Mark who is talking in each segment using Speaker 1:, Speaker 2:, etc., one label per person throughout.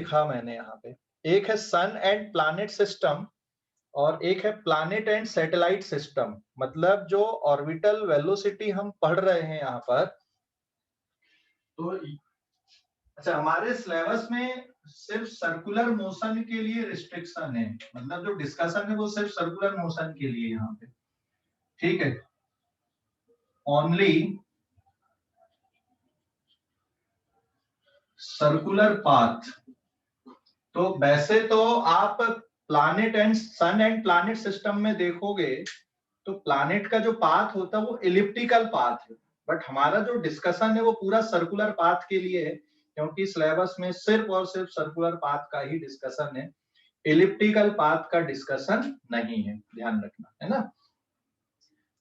Speaker 1: लिखा मैंने यहाँ पे, एक है सन एंड प्लैनेट सिस्टम और एक है प्लैनेट एंड सैटेलाइट सिस्टम। मतलब जो ऑर्बिटल वेलोसिटी हम पढ़ रहे हैं यहाँ पर, तो अच्छा हमारे सिलेबस में सिर्फ सर्कुलर मोशन के लिए रिस्ट्रिक्शन है, मतलब जो डिस्कशन है वो सिर्फ सर्कुलर मोशन के लिए यहाँ पे, ठीक है। Only circular path. तो वैसे तो आप planet and sun and planet system में देखोगे तो प्लैनेट का जो पाथ होता है वो एलिप्टिकल पाथ है, बट हमारा जो डिस्कशन है वो पूरा सर्कुलर पाथ के लिए है, क्योंकि सिलेबस में सिर्फ और सिर्फ सर्कुलर पाथ का ही डिस्कशन है, एलिप्टिकल पाथ का डिस्कशन नहीं है, ध्यान रखना है ना।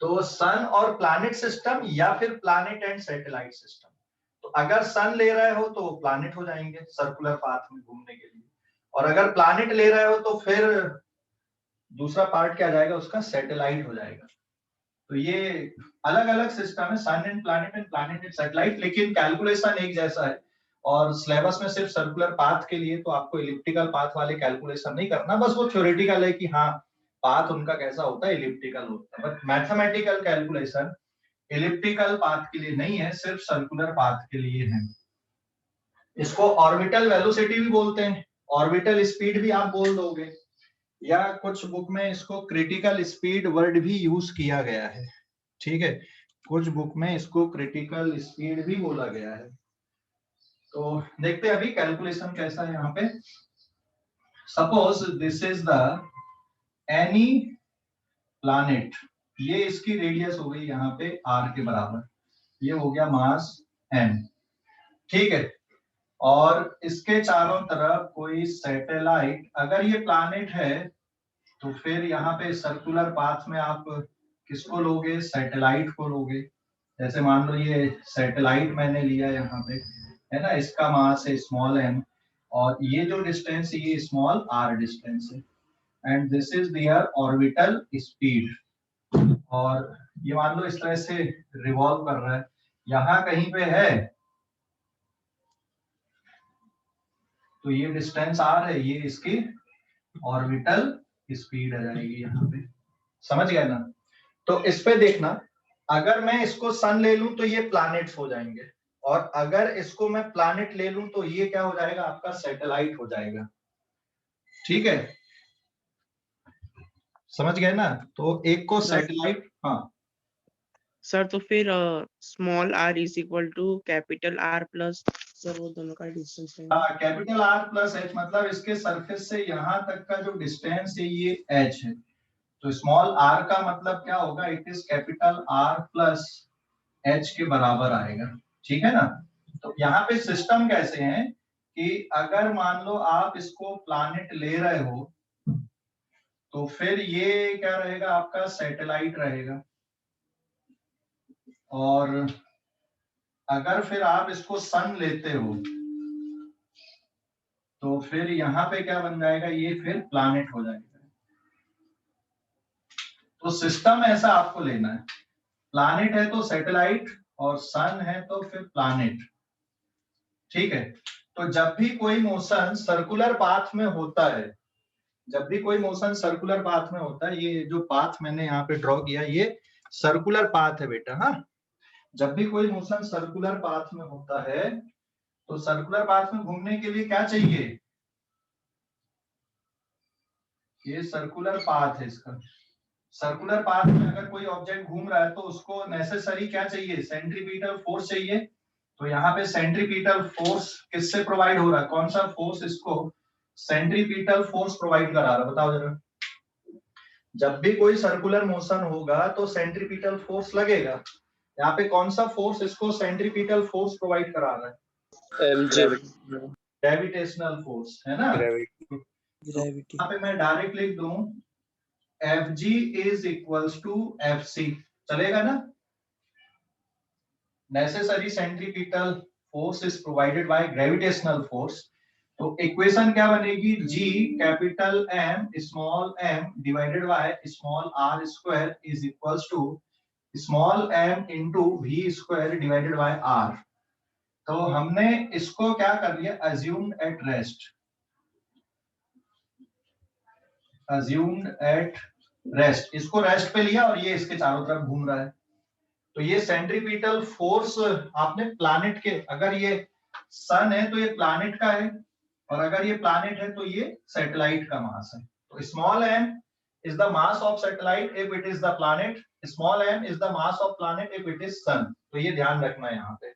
Speaker 1: तो सन और प्लैनेट सिस्टम या फिर प्लैनेट एंड सैटेलाइट सिस्टम। तो अगर सन ले रहे हो तो प्लैनेट हो जाएंगे सर्कुलर पाथ में घूमने के लिए, और अगर प्लैनेट ले रहे हो तो फिर दूसरा पार्ट क्या जाएगा उसका, सैटेलाइट हो जाएगा। तो ये अलग अलग सिस्टम है, सन एंड प्लैनेट एंड सैटेलाइट, लेकिन कैलकुलेशन एक जैसा है। और सिलेबस में सिर्फ सर्कुलर पाथ के लिए तो आपको एलिप्टिकल पाथ वाले कैलकुलेशन नहीं करना, बस वो थ्योरेटिकल है कि हाँ पाथ उनका कैसा होता है, एलिप्टिकल होता है, but mathematical calculation elliptical path के लिए नहीं है, सिर्फ सर्कुलर पाथ के लिए है। इसको ऑर्बिटल वेलोसिटी भी बोलते हैं, ऑर्बिटल स्पीड भी आप बोल दोगे, या कुछ बुक में इसको क्रिटिकल स्पीड वर्ड भी यूज किया गया है, ठीक है। कुछ बुक में इसको क्रिटिकल स्पीड भी बोला गया है। तो देखते हैं अभी कैलकुलेशन कैसा है यहाँ पे। Suppose this is the any planet, ये इसकी रेडियस हो गई यहाँ पे r के बराबर, ये हो गया मास m, ठीक है। और इसके चारों तरफ कोई सैटेलाइट, अगर ये प्लैनेट है तो फिर यहाँ पे सर्कुलर पाथ में आप किसको लोगे, सैटेलाइट को लोगे। जैसे मान लो ये सैटेलाइट मैंने लिया यहाँ पे, है ना, इसका मास है स्मॉल m, और ये जो डिस्टेंस है ये स्मॉल r डिस्टेंस है, and this is their orbital speed. और ये मान लो इस तरह से रिवॉल्व कर रहा है, यहाँ कहीं पे है तो ये डिस्टेंस r है, ये इसकी ऑर्बिटल स्पीड आ जाएगी यहाँ पे, समझ गया ना। तो इस पे देखना, अगर मैं इसको सन ले लूं तो ये प्लैनेट्स हो जाएंगे, और अगर इसको मैं प्लैनेट ले लूं तो ये क्या हो जाएगा, आपका सैटेलाइट हो जाएगा, ठीक है, समझ गए ना। तो एक को सैटेलाइट, हाँ
Speaker 2: सर तो फिर small r is equal to capital R plus, sir वो दोनों का डिस्टेंस है।
Speaker 1: हाँ, कैपिटल R प्लस H, मतलब इसके सरफेस से यहाँ तक का जो डिस्टेंस है ये H है, तो स्मॉल r का मतलब क्या होगा, it is capital R plus H के बराबर आएगा, ठीक है ना। तो यहाँ पे सिस्टम कैसे है कि अगर मान लो आप इसको प्लैनेट ले रहे हो तो फिर ये क्या रहेगा, आपका सैटेलाइट रहेगा, और अगर फिर आप इसको सन लेते हो तो फिर यहाँ पे क्या बन जाएगा, ये फिर प्लैनेट हो जाएगा। तो सिस्टम ऐसा आपको लेना है, प्लैनेट है तो सैटेलाइट, और सन है तो फिर प्लैनेट, ठीक है। तो जब भी कोई मोशन सर्कुलर पाथ में होता है, जब भी कोई मोशन सर्कुलर पाथ में होता है, ये जो पाथ मैंने यहाँ पे ड्रॉ किया ये सर्कुलर पाथ है बेटा, हाँ। जब भी कोई मोशन सर्कुलर पाथ में होता है तो सर्कुलर पाथ में घूमने के लिए क्या चाहिए, ये सर्कुलर पाथ है इसका। सर्कुलर पाथ में अगर कोई ऑब्जेक्ट घूम रहा है तो उसको नेसेसरी क्या चाहिए, सेंट्रीपिटल फोर्स चाहिए। तो यहाँ पे सेंट्रीपिटल फोर्स किससे प्रोवाइड हो रहा है, कौन सा फोर्स इसको सेंट्रीपिटल फोर्स प्रोवाइड करा रहा है, बताओ जरा। जब भी कोई सर्कुलर मोशन होगा तो सेंट्रीपिटल फोर्स लगेगा, यहाँ पे कौन सा फोर्स इसको सेंट्रीपिटल फोर्स प्रोवाइड करा रहा है, ग्रेविटेशनल फोर्स, है ना।
Speaker 2: ग्रेविटी,
Speaker 1: यहाँ पे मैं डायरेक्ट लिख दूं Fg is equals to Fc, चलेगा ना। Necessary centripetal force is provided by gravitational force, तो इक्वेशन क्या बनेगी, G capital M small m divided by small r square is equals to small m into v square divided by r। तो हमने इसको क्या कर लिया, assumed at rest, assumed at rest, इसको रेस्ट पे लिया और ये इसके चारों तरफ घूम रहा है। तो ये सेंट्रीपिटल फोर्स आपने प्लैनेट के, अगर ये सन है तो ये प्लैनेट का है, और अगर ये प्लैनेट है तो ये सैटेलाइट का मास है। तो small m is the mass of satellite if it is the planet, small m is the mass of planet if it is sun। तो ये ध्यान रखना है यहाँ पे,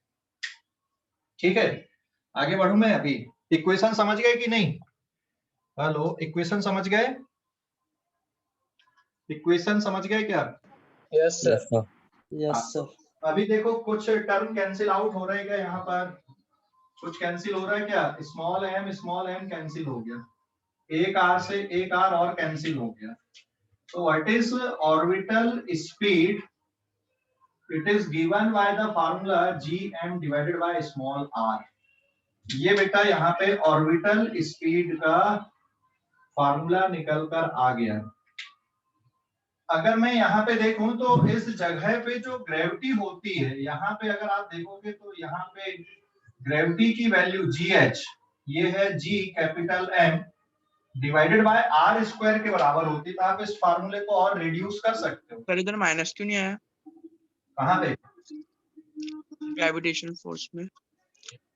Speaker 1: ठीक है। आगे बढ़ूं मैं अभी, इक्वेशन समझ गए कि नहीं? हेलो, इक्वेशन समझ गए? इक्वेशन समझ गए क्या?
Speaker 3: Yes sir.
Speaker 4: Yes sir.
Speaker 1: अभी देखो कुछ टर्म कैंसिल आउट हो रहे हैं क्या यहाँ पर? कुछ कैंसिल हो रहा है क्या? स्मॉल m कैंसिल हो गया, एक r से एक r और कैंसिल हो गया। तो what is orbital speed? It is given by the formula gm divided by small r। ये बेटा यहाँ पे ऑर्बिटल स्पीड का फार्मूला निकल कर आ गया। अगर मैं यहाँ पे देखूं तो इस जगह पे जो ग्रेविटी होती है, यहाँ पे अगर आप देखोगे तो यहाँ पे ग्रेविटी की वैल्यू gh, ये है g capital M divided by r square के बराबर होती है। तो आप इस फार्मूले को और रिड्यूस कर सकते हो।
Speaker 2: सर इधर माइनस क्यों नहीं आया
Speaker 1: कहाँ पे?
Speaker 2: ग्रेविटेशनल फोर्स में?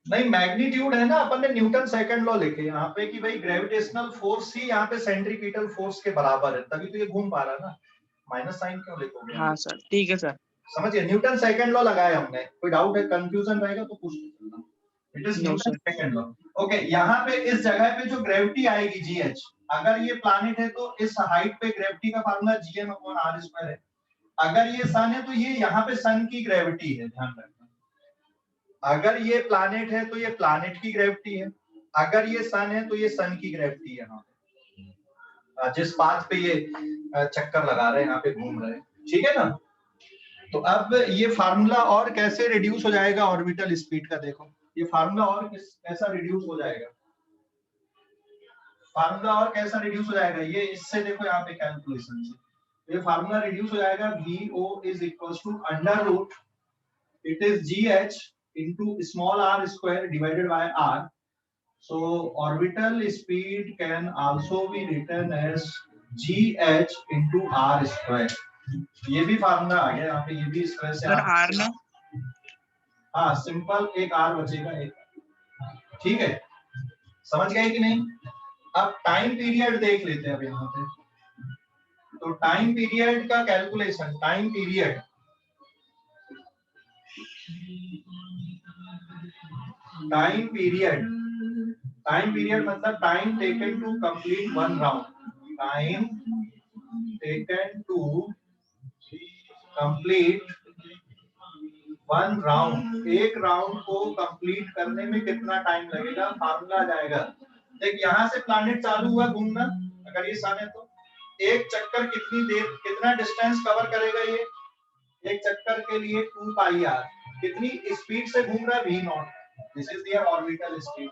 Speaker 1: नहीं, मैग्नीट्यूड है ना, अपन ने न्यूटन सेकंड लॉ लिखे यहाँ पे कि भाई ग्रेविटेशनल फोर्स ही यहाँ पे सेंट्रीपिटल फोर्स के बराबर है, तभी तो ये घूम पा रहा है ना। माइनस साइन क्यों लिखोगे?
Speaker 2: हाँ सर, ठीक है सर।
Speaker 1: समझिए, न्यूटन सेकंड लॉ लगाया हमने। कोई डाउट है, कंफ्यूजन रहेगा तो पूछ लीजिएगा। It is Newton second law. Okay, यहाँ पे इस जगह पे जो ग्रेविटी आएगी gh, अगर ये प्लैनेट है तो इस हाइट पे ग्रेविटी का फार्मूला gm/r² है। अगर ये सन है तो ये यहाँ पे सन की ग्रेविटी है, ध्यान रखना। अगर ये प्लैनेट है तो ये प्लैनेट की ग्रेविटी है, अगर ये सन है तो ये सन की ग्रेविटी है। यहाँ पे जिस पाथ पे ये चक्कर लगा रहे हैं, यहाँ पे घूम रहे हैं, ठीक है ना। तो अब ये फार्मूला और कैसे रिड्यूस हो जाएगा ऑर्बिटल स्पीड का? देखो ये फार्मूला और कैसा रिड्यूस हो जाएगा, फार्मूला और कैसा रिड्यूस हो जाएगा, ये इससे देखो यहाँ पे कैलकुलेशन से ये फार्मूला रिड्यूस हो जाएगा। VO is equals to under root, it is GH into small r square divided by r। So orbital speed can also be written as GH into r square। ये भी formula आ गया यहाँ पे, ये भी इस तरह से
Speaker 2: सर r ना,
Speaker 1: हाँ सिंपल एक r बचेगा एक, ठीक है। समझ गए कि नहीं? अब टाइम पीरियड देख लेते हैं अब यहाँ पे। तो टाइम पीरियड का कैलकुलेशन, टाइम पीरियड मतलब time taken to complete one round, time taken to complete one round. एक राउंड को कंप्लीट करने में कितना टाइम लगेगा, फार्मूला आ जाएगा। देख यहाँ से प्लैनेट चालू हुआ घूमना, अगर ये सन है तो एक चक्कर कितनी देर, कितना डिस्टेंस कवर करेगा ये? एक चक्कर के लिए 2πr, कितनी स्पीड से घूम रहा है? v0, this is their orbital speed.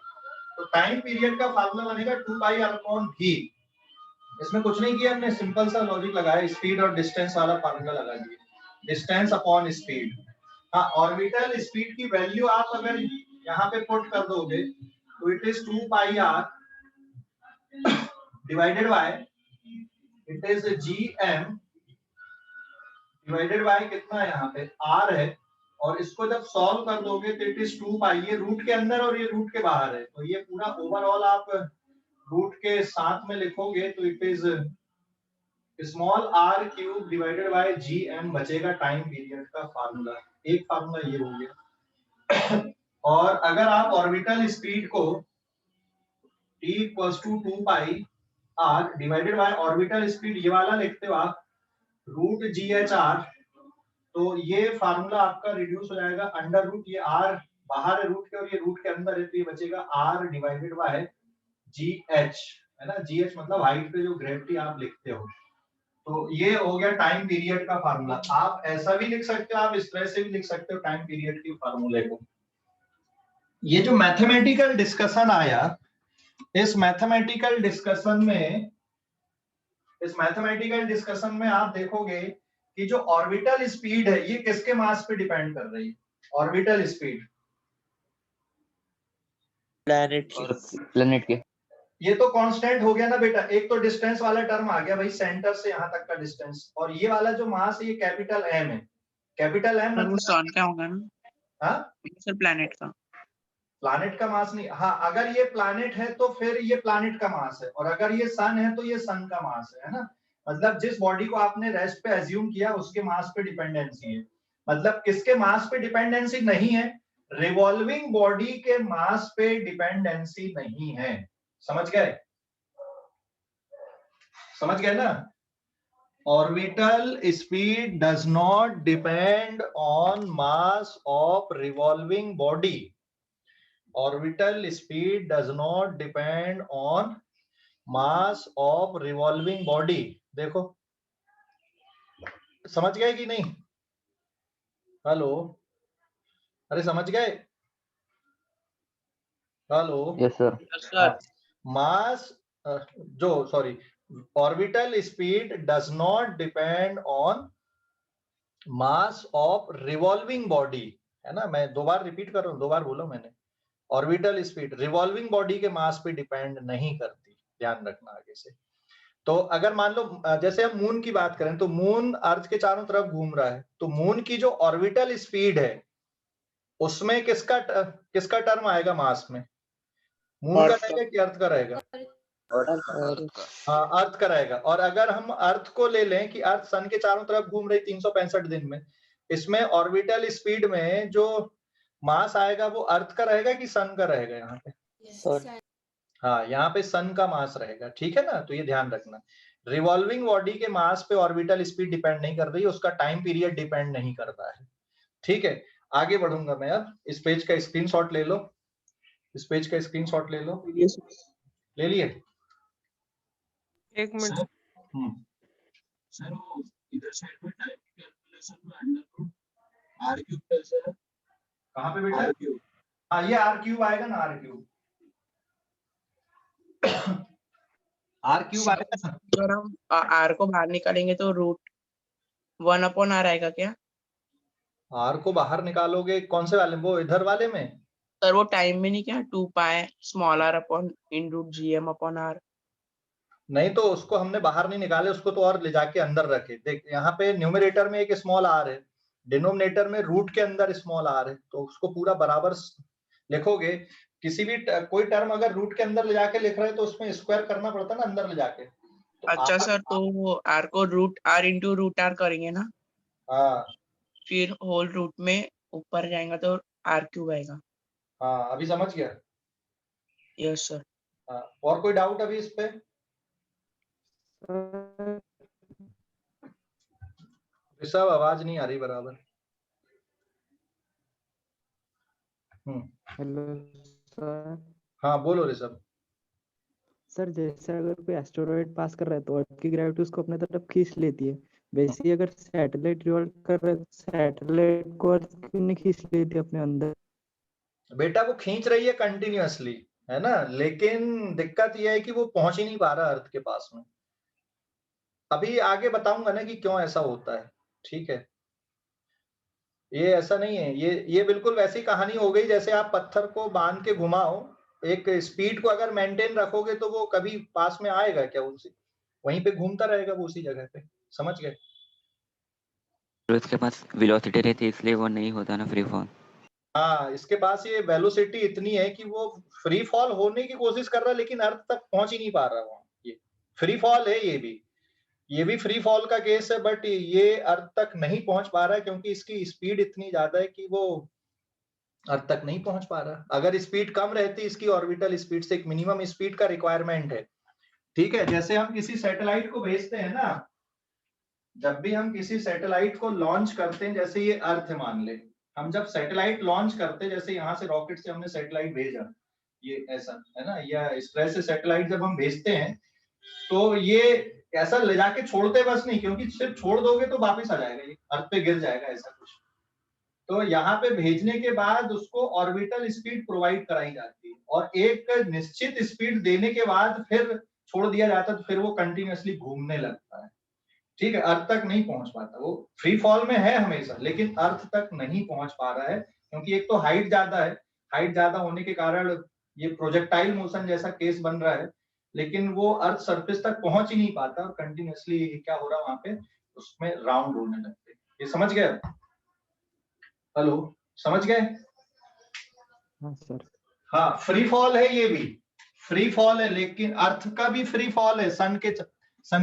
Speaker 1: तो टाइम पीरियड का फार्मूला बनेगा 2πr/v। इसमें कुछ नहीं किया हमने, सिंपल सा लॉजिक लगाया, स्पीड और डिस्टेंस वाला फार्मूला लगा दिया, डिस्टेंस अपॉन स्पीड। हाँ, ऑर्बिटल स्पीड की वैल्यू आप अगर यहाँ पे पुट कर दोगे तो it is 2πr divided bye, it is gm divided by कितना है यहाँ पे r है, और इसको जब सॉल्व कर दोगे तो इट इज 2π, ये रूट के अंदर और ये रूट के बाहर है, तो ये पूरा ओवरऑल आप रूट के साथ में लिखोगे तो it is small r³ divided by gm बचेगा टाइम पीरियड का फार्मूला। एक फार्मूला ये हो गया। और अगर आप ऑर्बिटल स्पीड को t equals to 2πr divided by orbital speed ये वाला लिखते हो आप रूट GHR, तो ये फार्मूला आपका रिड्यूस हो जाएगा अंडर रूट, ये r बाहर है रूट के और ये रूट के अंदर है, तो ये बचेगा r डिवाइडेड बाय GH, है ना। GH मतलब हाइट पे जो ग्रेविटी आप लिखते हो। तो ये हो गया टाइम पीरियड का फार्मूला। आप ऐसा भी लिख सकते हो, आप इस तरह से भी लिख सकते हो टाइम पीरियड के फार्मूले को। ये जो मैथमेटिकल डिस्कशन आया, इस मैथमेटिकल डिस्कशन में आप देखोगे कि जो ऑर्बिटल स्पीड है ये किसके मास पे डिपेंड कर रही है? ऑर्बिटल स्पीड
Speaker 4: प्लैनेट के।
Speaker 1: ये तो कांस्टेंट हो गया ना बेटा, एक तो डिस्टेंस वाला टर्म आ गया भाई, सेंटर से यहाँ तक का डिस्टेंस, और ये वाला जो मास है ये कैपिटल एम है। कैपिटल एम
Speaker 2: सर वो
Speaker 1: मतलब
Speaker 2: सन का होगा ना?
Speaker 1: हाँ
Speaker 2: सर प्लैनेट का।
Speaker 1: प्लैनेट का मास नहीं, हाँ अगर ये प्लैनेट है तो फिर ये प्लैनेट का मास है, और अगर ये सन है तो ये सन का मास है ना। मतलब जिस बॉडी को आपने रेस्ट पे एज्यूम किया उसके मास पे डिपेंडेंसी है। मतलब किसके मास पे डिपेंडेंसी नहीं है? रिवॉल्विंग बॉडी के मास पे डिपेंडेंसी नहीं है। समझ गए? समझ गए ना? Orbital speed does not depend on mass of revolving body. Orbital speed does not depend on mass of revolving body. देखो समझ गए कि नहीं? हेलो, अरे समझ गए? Hello,
Speaker 3: yes sir.
Speaker 2: सर
Speaker 1: मास जो sorry orbital speed does not depend on mass of revolving body, है ना। मैं दो बार रिपीट कर रहा हूँ, दो बार बोला मैंने। ऑर्बिटल स्पीड रिवॉल्विंग बॉडी के मास पे डिपेंड नहीं करती, ध्यान रखना आगे से। तो अगर मान लो जैसे हम मून की बात करें तो मून अर्थ के चारों तरफ घूम रहा है, तो मून की जो ऑर्बिटल स्पीड है उसमें किसका टर्म आएगा मास में? मून का रहेगा कि अर्थ का रहेगा? हाँ अर्थ का रहेगा। और अगर हम अर्थ को ले लें कि अर्थ सन के चारों तरफ घूम रही 365 दिन में, इसमें ऑर्बिटल स्पीड में जो मास आएगा वो अर्थ का रहेगा कि सन का रहेगा? यहाँ पे हाँ यहाँ पे सन का मास रहेगा, ठीक है ना। तो ये ध्यान रखना, रिवॉल्विंग बॉडी के मास पे ऑर्बिटल स्पीड डिपेंड नहीं कर रही, उसका टाइम पीरियड डिपेंड नहीं करता है, ठीक है। आगे बढ़ूंगा मैं अब। इस पेज का स्क्रीनशॉट ले लो, इस पेज का स्क्रीनशॉट ले लो। ले लिए?
Speaker 2: एक मिनट।
Speaker 4: सर वो इधर साइड में टाइम कैलकुलेशन में अंडर रूट आर क्यूब कैसे है?
Speaker 1: कहाँ पे बेटा?
Speaker 4: R cube.
Speaker 1: हाँ ये आर क्यूब आएगा ना, आर क्यूब आर क्यूब आएगा ना।
Speaker 2: अगर हम आर को बाहर निकालेंगे तो रूट 1/r आएगा क्या?
Speaker 1: आर को बाहर निकालोगे कौन से वाले, वो इधर वाले में?
Speaker 2: सर वो टाइम में नहीं क्या 2π स्मॉल r अपॉन इन रूट gm अपॉन r?
Speaker 1: नहीं तो उसको हमने बाहर नहीं निकाले, उसको तो और ले जाके अंदर रखे। देख यहाँ पे न्यूमरेटर में एक स्मॉल आर है, डिनोमिनेटर में रूट के अंदर स्मॉल आर है, तो उसको पूरा बराबर लिखोगे। किसी भी कोई टर्म अगर रूट के अंदर ले जाके लिख रहे हैं तो उसमें स्क्वायर करना पड़ता है ना अंदर ले जाके। तो
Speaker 2: अच्छा सर, तो वो r को root r into root r करेंगे ना,
Speaker 1: हाँ
Speaker 2: फिर होल रूट में ऊपर जाएगा तो r क्यूब आएगा।
Speaker 1: हाँ अभी समझ गया?
Speaker 2: Yes sir.
Speaker 1: हाँ, और कोई डाउट अभी इस पे? ऋषभ आवाज नहीं आ रही बराबर।
Speaker 3: Hello sir.
Speaker 1: हाँ बोलो ऋषभ।
Speaker 3: सर जैसे अगर कोई एस्टेरॉइड पास कर रहा है तो अर्थ की ग्रेविटी उसको अपने तरफ खींच लेती है, वैसे ही अगर सैटेलाइट रिवॉल्व कर रहा है तो सैटेलाइट को अर्थ क्यों नहीं खींच लेती अपने अंदर?
Speaker 1: बेटा वो खींच रही है कंटिन्यूअसली, है ना, लेकिन दिक्कत ये है कि वो पहुंच ही नहीं पा रहा अर्थ के पास में। अभी आगे बताऊंगा ना कि क्यों ऐसा होता है, ठीक है। ये ऐसा नहीं है, ये बिल्कुल वैसी कहानी हो गई जैसे आप पत्थर को बांध के घुमाओ, एक स्पीड को अगर मेंटेन रखोगे तो वो कभी पास में आएगा क्या? उसी वहीं पे घूमता रहेगा वो उसी जगह पे, समझ गए?
Speaker 5: तो इसके पास वेलोसिटी रहती है इसलिए वो नहीं होता ना फ्री फॉल।
Speaker 1: हाँ इसके पास ये वेलोसिटी इतनी है कि वो फ्री फॉल होने की कोशिश कर रहा है लेकिन अर्थ तक पहुंच ही नहीं पा रहा वहां। ये फ्री फॉल है, ये भी फ्री फॉल का केस है, बट ये अर्थ तक नहीं पहुंच पा रहा है क्योंकि इसकी स्पीड इतनी ज्यादा है कि वो अर्थ तक नहीं पहुंच पा रहा। अगर स्पीड कम रहती इसकी ऑर्बिटल स्पीड से, एक मिनिमम स्पीड का रिक्वायरमेंट है, ठीक है। जैसे हम किसी सैटेलाइट को भेजते हैं ना, जब भी हम किसी सैटेलाइट को लॉन्च करते हैं, जैसे ये अर्थ है मान ले, हम जब सैटेलाइट लॉन्च करते हैं, जैसे यहाँ से रॉकेट से हमने सैटेलाइट भेजा, ये ऐसा है ना, या इस तरह से सैटेलाइट जब हम भेजते हैं तो ये ऐसा ले जाके छोड़ते बस नहीं, क्योंकि सिर्फ छोड़ दोगे तो वापस आ जाएगा, ये अर्थ पे गिर जाएगा ऐसा कुछ। तो यहाँ पे भेजने के बाद उसको ऑर्बिटल स्पीड प्रोवाइड कराई जाती है, और एक निश्चित स्पीड देने के बाद फिर छोड़ दिया जाता है, तो फिर वो कंटिन्यूअसली घूमने लगता है, ठीक है। अर्थ तक नहीं पहुंच पाता, वो फ्री फॉल में है हमेशा लेकिन अर्थ तक नहीं पहुंच पा रहा है, क्योंकि एक तो हाइट ज्यादा है, हाइट ज्यादा होने के कारण ये प्रोजेक्टाइल मोशन जैसा केस बन रहा है लेकिन वो अर्थ सरफेस तक पहुंच ही नहीं पाता और कंटिन्यूअसली क्या हो रहा है वहां पे, उसमें राउंड होने लगते। ये समझ गए? हेलो, समझ गए?
Speaker 3: हाँ सर।
Speaker 1: हाँ, फ्री फॉल है, ये भी फ्री फॉल है, लेकिन अर्थ का भी फ्री फॉल है सन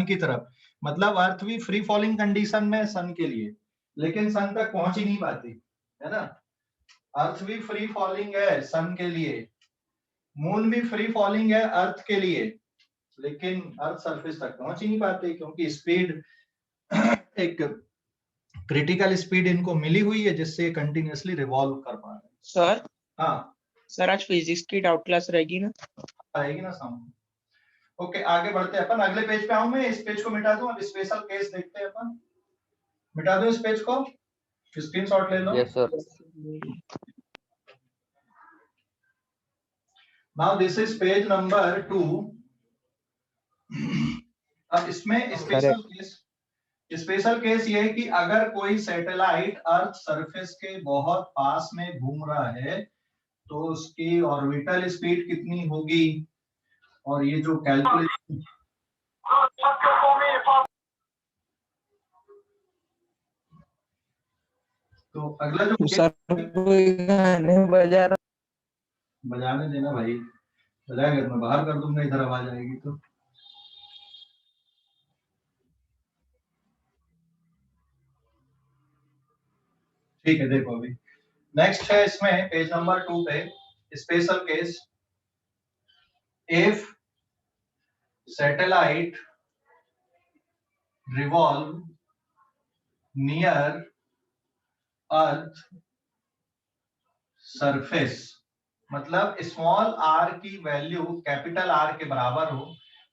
Speaker 1: की तरफ। मतलब अर्थ भी फ्री फॉलिंग कंडीशन में है सन के लिए, लेकिन सन तक पहुंच ही नहीं पाती, है ना। अर्थ भी फ्री फॉलिंग है सन के लिए, मून भी फ्री फॉलिंग है अर्थ के लिए, लेकिन अर्थ सरफेस तक पहुंच ही नहीं पाते क्योंकि स्पीड एक क्रिटिकल स्पीड इनको मिली हुई है जिससे कंटिन्यूअसली रिवॉल्व कर पा रहे हैं।
Speaker 2: सर
Speaker 1: हाँ,
Speaker 2: सर आज फिजिक्स की डाउट क्लास रहेगी ना?
Speaker 1: आएगी ना सामने। ओके, आगे बढ़ते हैं अपन, अगले पेज पे आऊं मैं, इस पेज को मिटा दूं, अब स्पेशल केस देखते हैं अपन। मिटा दूं इस पेज को, स्क्रीनशॉट ले लो।
Speaker 5: Yes sir.
Speaker 1: Now this is page number 2। अब इसमें स्पेशल केस ये है कि अगर कोई सैटेलाइट अर्थ सरफेस के बहुत पास में घूम रहा है तो उसकी ऑर्बिटल स्पीड कितनी होगी, और ये जो कैलकुलेशन, तो अगला जो
Speaker 2: सर कोई गाने बजा रहा।
Speaker 1: बजाने देना भाई, बजाएगा मैं बाहर कर दूंगा, इधर आवाज आएगी तो। ठीक है, देखो अभी नेक्स्ट है इसमें पेज नंबर 2 पे special case. If satellite revolve near earth surface, मतलब स्मॉल आर की वैल्यू कैपिटल आर के बराबर हो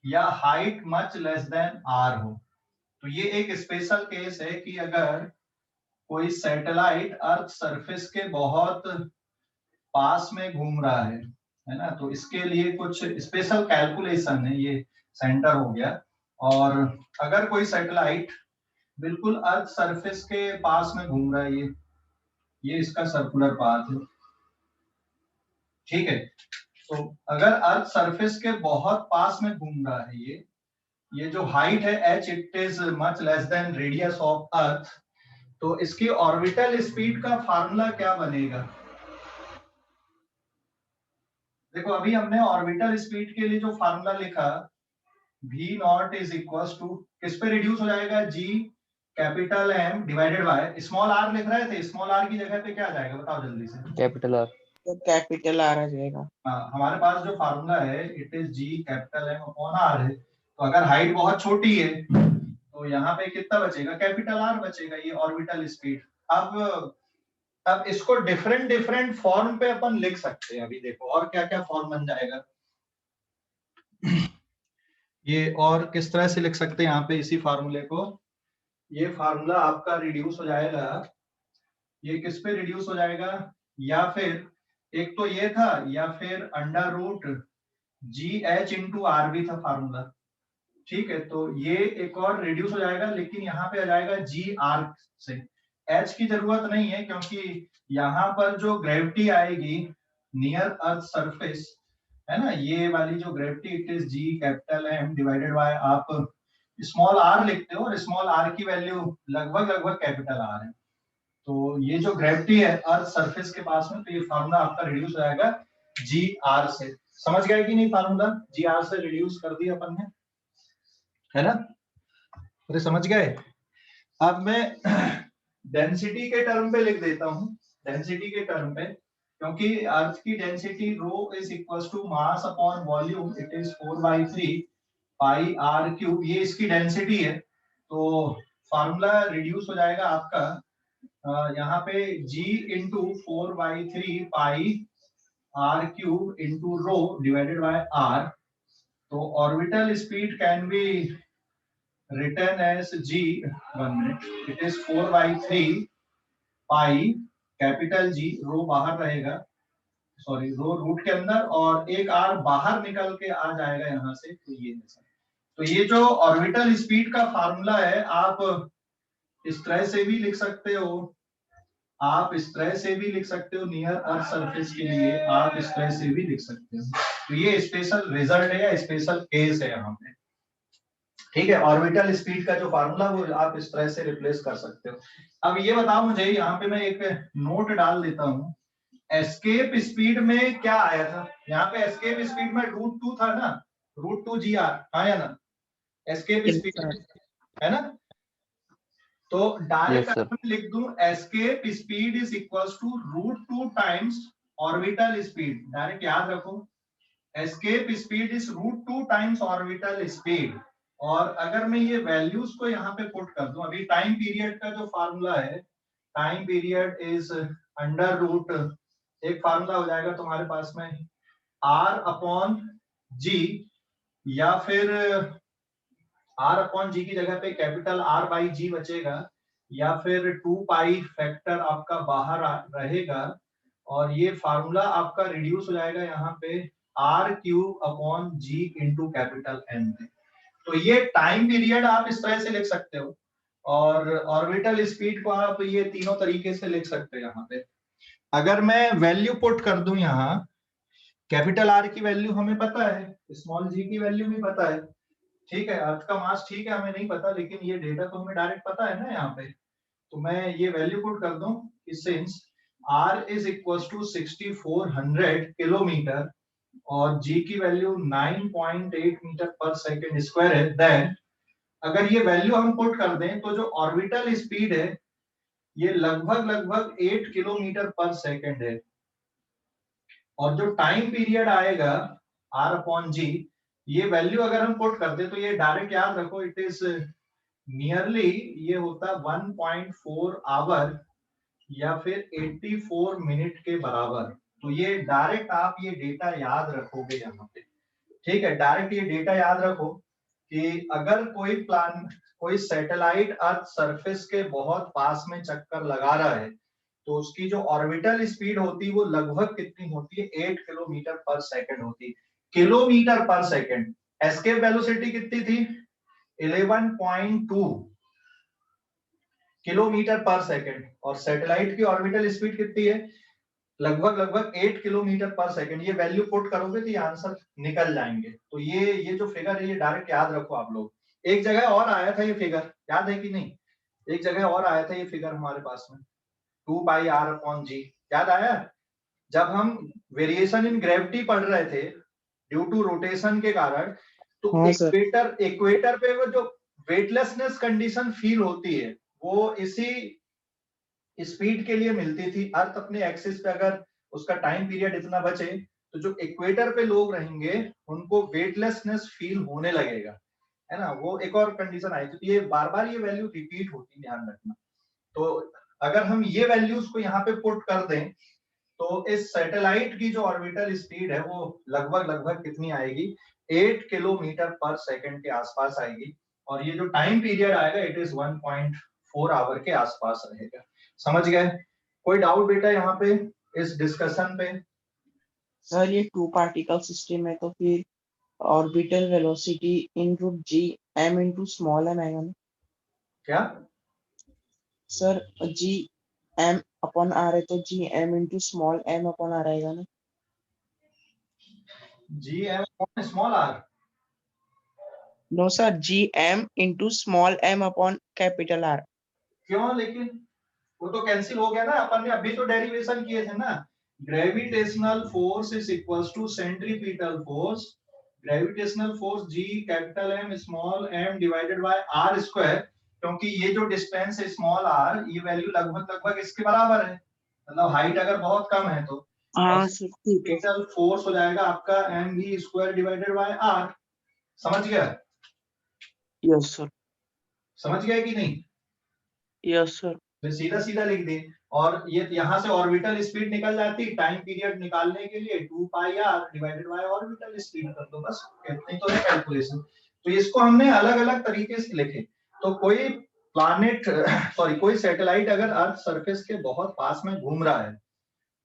Speaker 1: या height much less than R हो। तो ये एक स्पेशल केस है कि अगर कोई सैटेलाइट अर्थ सरफेस के बहुत पास में घूम रहा है ना, तो इसके लिए कुछ स्पेशल कैलकुलेशन है, ये सेंटर हो गया। और अगर कोई सैटेलाइट बिल्कुल अर्थ सरफेस के पास में घूम रहा है, ये इसका सर्कुलर पाथ है, ठीक है। तो अगर अर्थ सरफेस के बहुत पास में घूम रहा है, ये जो हाइट है h, it is much less then radius of earth, तो इसकी ऑर्बिटल स्पीड का फार्मूला क्या बनेगा? देखो अभी हमने ऑर्बिटल स्पीड के लिए जो फार्मूला लिखा v naught is equal to किस पे रिड्यूस हो जाएगा, g capital M divided by small r लिख रहे थे, स्मॉल r की जगह पे क्या आ जाएगा बताओ जल्दी से?
Speaker 5: Capital R.
Speaker 2: तो कैपिटल आर आ जाएगा।
Speaker 1: हाँ, हमारे पास जो फार्मूला है it is g capital M upon r है, तो अगर हाइट बहुत छोटी है तो यहाँ पे कितना बचेगा, कैपिटल R बचेगा, ये ऑर्बिटल स्पीड। अब इसको डिफरेंट फॉर्म पे अपन लिख सकते हैं। अभी देखो और क्या क्या फॉर्म बन जाएगा ये, और किस तरह से लिख सकते हैं यहाँ पे इसी फार्मूले को। ये फार्मूला आपका रिड्यूस हो जाएगा, ये किस पे रिड्यूस हो जाएगा, या फिर एक तो ये था, या फिर under root GH into R भी था फार्मूला, ठीक है। तो ये एक और रिड्यूस हो जाएगा, लेकिन यहाँ पे आ जाएगा GR से, H की जरूरत नहीं है क्योंकि यहाँ पर जो ग्रेविटी आएगी नियर अर्थ सरफेस है ना, ये वाली जो gravity it is G capital M divided bye, आप स्मॉल r लिखते हो और स्मॉल r की वैल्यू लगभग कैपिटल R है। तो ये जो ग्रेविटी है अर्थ सरफेस के पास में, तो ये फार्मूला आपका रिड्यूस हो जाएगा GR से। समझ गए कि नहीं, फार्मूला GR से रिड्यूस कर दिया अपन ने, है ना? अरे समझ गए? अब मैं डेंसिटी के टर्म पे लिख देता हूँ, डेंसिटी के टर्म पे, क्योंकि अर्थ की density rho is equal to mass upon volume, it is 4/3 pi are cube, ये इसकी डेंसिटी है। तो फार्मूला रिड्यूस हो जाएगा आपका यहाँ पे g into 4/3 pi are cube into rho divided by r. तो orbital speed can be written as g, 1 minute, it is 4/3 pi capital G, rho बाहर रहेगा, सॉरी रो रूट के अंदर, और एक r बाहर निकल के आ जाएगा यहाँ से, तो ये है। तो ये जो ऑर्बिटल स्पीड का फार्मूला है, आप इस तरह से भी लिख सकते हो, आप इस तरह से भी लिख सकते हो नियर अर्थ सरफेस के लिए, आप इस तरह से भी लिख सकते हो, तो ये स्पेशल रिजल्ट है या स्पेशल केस है यहाँ पे, ठीक है। ऑर्बिटल स्पीड का जो फार्मूला वो आप इस तरह से रिप्लेस कर सकते हो। अब ये बताओ मुझे, यहाँ पे मैं एक नोट डाल देता हूँ, एस्केप स्पीड में क्या आया था? यहाँ पे एस्केप स्पीड में √2 था ना, √2 GR, हाँ या ना? Escape
Speaker 2: Yes,
Speaker 1: speed
Speaker 2: sir.
Speaker 1: है ना? तो डायरेक्ट
Speaker 6: Yes, sir.
Speaker 1: अगर मैं लिख दूं escape speed is equals to √2 times orbital speed, direct याद रखो, escape speed is √2 times orbital speed. और अगर मैं ये वैल्यूज को यहाँ पे पुट कर दूं, अभी टाइम पीरियड का जो फार्मूला है, time period is under root, एक फार्मूला हो जाएगा तुम्हारे पास में R/G, या फिर R/G की जगह पे कैपिटल R/G बचेगा, या फिर 2 पाई फैक्टर आपका बाहर रहेगा, और ये फार्मूला आपका रिड्यूस हो जाएगा यहाँ पे R³ इंटू कैपिटल N। तो ये टाइम पीरियड आप इस तरह से लिख सकते हो, और ऑर्बिटल स्पीड को आप ये तीनों तरीके से लिख सकते हो। यहाँ पे अगर मैं वैल्यू पुट कर दूं, यहाँ कैपिटल R की वैल्यू हमें पता है, स्मॉल g की वैल्यू भी पता है, ठीक है। अर्थ का मास ठीक है हमें नहीं पता, लेकिन ये डेटा तो हमें डायरेक्ट पता है ना यहाँ पे। तो मैं ये वैल्यू पुट कर दूं कि since R is equal to 6400 kilometre और G की value 9.8 metre per second square है, देन अगर ये वैल्यू हम पुट कर दें तो जो ऑर्बिटल स्पीड है ये लगभग 8 किलोमीटर पर सेकेंड है, और जो टाइम पीरियड आएगा R/G, ये वैल्यू अगर हम पुट करते तो ये डायरेक्ट याद रखो, इट इज नियरली, ये होता 1.4 आवर या फिर 84 मिनट के बराबर। तो ये डायरेक्ट आप ये डेटा याद रखोगे यहाँ पे, ठीक है। डायरेक्ट ये डेटा याद रखो कि अगर कोई सैटेलाइट अर्थ सरफेस के बहुत पास में चक्कर लगा रहा है तो उसकी जो ऑर्बिटल स्पीड होती है वो लगभग कितनी होती है? 8 किलोमीटर पर सेकंड होती है। किलोमीटर पर सेकंड। एस्केप वेलोसिटी कितनी थी? 11.2 किलोमीटर पर सेकंड, और सैटेलाइट की ऑर्बिटल स्पीड कितनी है? लगभग 8 किलोमीटर पर सेकंड। ये वैल्यू पुट करोगे तो ये आंसर निकल जाएंगे। तो ये जो फिगर है ये डायरेक्ट याद रखो आप लोग। एक जगह और आया था ये फिगर, याद है कि नहीं? एक जगह और आया था ये फिगर हमारे पास में, 2 पाई R/G, याद आया? जब हम वेरिएशन इन ग्रेविटी पढ़ रहे थे ड्यू टू रोटेशन के कारण, तो
Speaker 2: हाँ, सर।
Speaker 1: इक्वेटर पे वो जो वेटलेसनेस कंडीशन फील होती है वो इसी स्पीड के लिए मिलती थी। अर्थ अपने एक्सिस पे अगर उसका टाइम पीरियड इतना बचे तो जो इक्वेटर पे लोग रहेंगे उनको वेटलेसनेस फील होने लगेगा, है ना? वो एक और कंडीशन आई थी। तो ये बार ये वैल्यू रिपीट होती, ध्यान रखना। तो अगर हम ये वैल्यूज को यहाँ पे पुट कर दें तो इस सैटेलाइट की जो ऑर्बिटल स्पीड है वो लगभग कितनी आएगी? 8 किलोमीटर पर सेकंड के आसपास आएगी, और ये जो टाइम पीरियड आएगा इट इज 1.4 आवर के आसपास रहेगा। समझ गए? कोई डाउट बेटा यहाँ पे इस डिस्कशन पे?
Speaker 2: सर ये 2 पार्टिकल सिस्टम है तो फिर orbital velocity in root G M into small M आएगा ना?
Speaker 1: क्या
Speaker 2: sir G M upon R है तो G M into small M upon R आएगा ना?
Speaker 1: G M upon small R?
Speaker 2: No sir, G M into small M upon capital R.
Speaker 1: क्यों? लेकिन वो तो कैंसिल हो गया ना, अपन ने अभी तो डेरिवेशन किए थे ना। Gravitational force is equals to centripetal force, gravitational force G capital M small m divided by r square, क्योंकि ये जो डिस्टेंस है स्मॉल r, ये वैल्यू लगभग इसके बराबर है, मतलब हाइट अगर बहुत कम है तो
Speaker 2: हाँ सर, ठीक है।
Speaker 1: सेंट्रीपिटल फोर्स हो जाएगा आपका mv square divided by r। समझ गया?
Speaker 2: Yes sir.
Speaker 1: समझ गया कि नहीं?
Speaker 2: Yes sir.
Speaker 1: फिर सीधा लिख दे, और ये यहाँ से ऑर्बिटल स्पीड निकल जाती, टाइम पीरियड निकालने के लिए 2 पाई r divided by orbital speed कर दो, बस इतनी तो है कैलकुलेशन। तो इसको हमने अलग-अलग तरीके से लिखे। तो कोई प्लैनेट कोई सैटेलाइट अगर अर्थ सरफेस के बहुत पास में घूम रहा है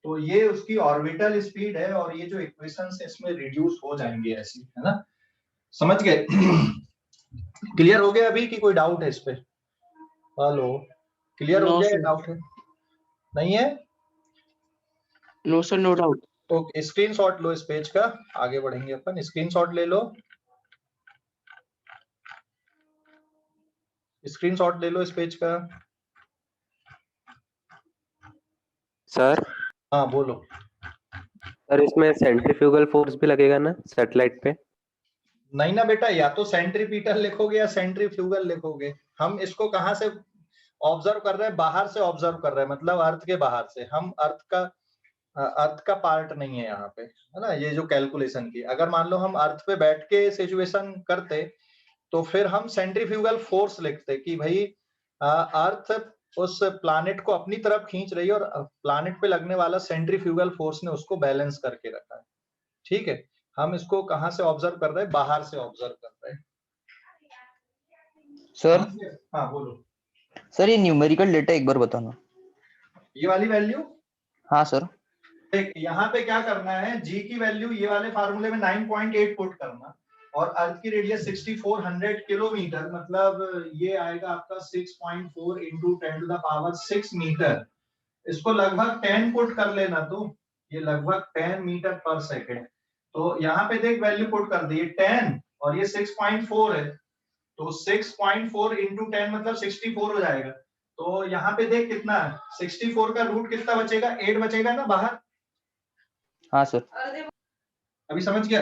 Speaker 1: तो ये उसकी ऑर्बिटल स्पीड है, और ये जो इक्वेशंस है इसमें रिड्यूस हो जाएंगे ऐसी, है ना? समझ गए? क्लियर हो गया अभी कि कोई डाउट है इस पे? हेलो, क्लियर हो
Speaker 2: नो
Speaker 1: गया?
Speaker 2: सर।
Speaker 1: डाउट है? नहीं है?
Speaker 2: No sir, no doubt.
Speaker 1: Okay, screenshot लो इस पेज का, आगे बढ़ेंगे अपन। स्क्रीनशॉट ले लो, स्क्रीनशॉट ले लो इस पेज का।
Speaker 6: सर
Speaker 1: हाँ बोलो।
Speaker 6: सर इसमें सेंट्रीफ्यूगल फोर्स भी लगेगा ना सैटेलाइट पे?
Speaker 1: नहीं ना बेटा, या तो सेंट्रीपिटल लिखोगे या सेंट्रीफ्यूगल लिखोगे। हम इसको कहाँ से ऑब्जर्व कर रहे हैं? बाहर से ऑब्जर्व कर रहे हैं, मतलब अर्थ के बाहर से। हम अर्थ का पार्ट नहीं है यहाँ पे, है ना। ये जो कैलकुलेशन की, अगर मान लो हम अर्थ पे बैठ के सिचुएशन करते तो फिर हम सेंट्रीफ्यूगल फोर्स लिखते कि भाई अर्थ उस प्लानेट को अपनी तरफ खींच रही है और प्लानेट पे लगने वाला सेंट्रीफ्यूगल फोर्स ने उसको बैलेंस करके रखा है। ठीक है, हम इसको कहाँ से ऑब्जर्व कर रहे हैं? बाहर से ऑब्जर्व कर रहे हैं।
Speaker 7: सर
Speaker 1: हाँ बोलो।
Speaker 7: सर ये न्यूमेरिकल डेटा एक बार बताना।
Speaker 1: ये वाली वैल्यू,
Speaker 7: हाँ सर।
Speaker 1: देख यहाँ पे क्या करना है, जी की वैल्यू ये वाले फार्मूले में 9.8 पुट करना, और अर्थ की रेडियस 6400 किलोमीटर, मतलब ये आएगा आपका 6.4 इंटू 10⁻6 मीटर। इसको लगभग 10 पुट कर लेना, तो ये लगभग 10 मीटर पर सेकेंड। तो यहाँ पे देख वैल्यू पुट कर दी 10 और ये 6.4 है, तो 6.4 इंटू 10 मतलब 64 हो जाएगा। तो यहाँ पे देख कितना, 64 का रूट कितना बचेगा? 8 बचेगा ना बाहर।
Speaker 7: हाँ सर।
Speaker 1: अभी समझ गया?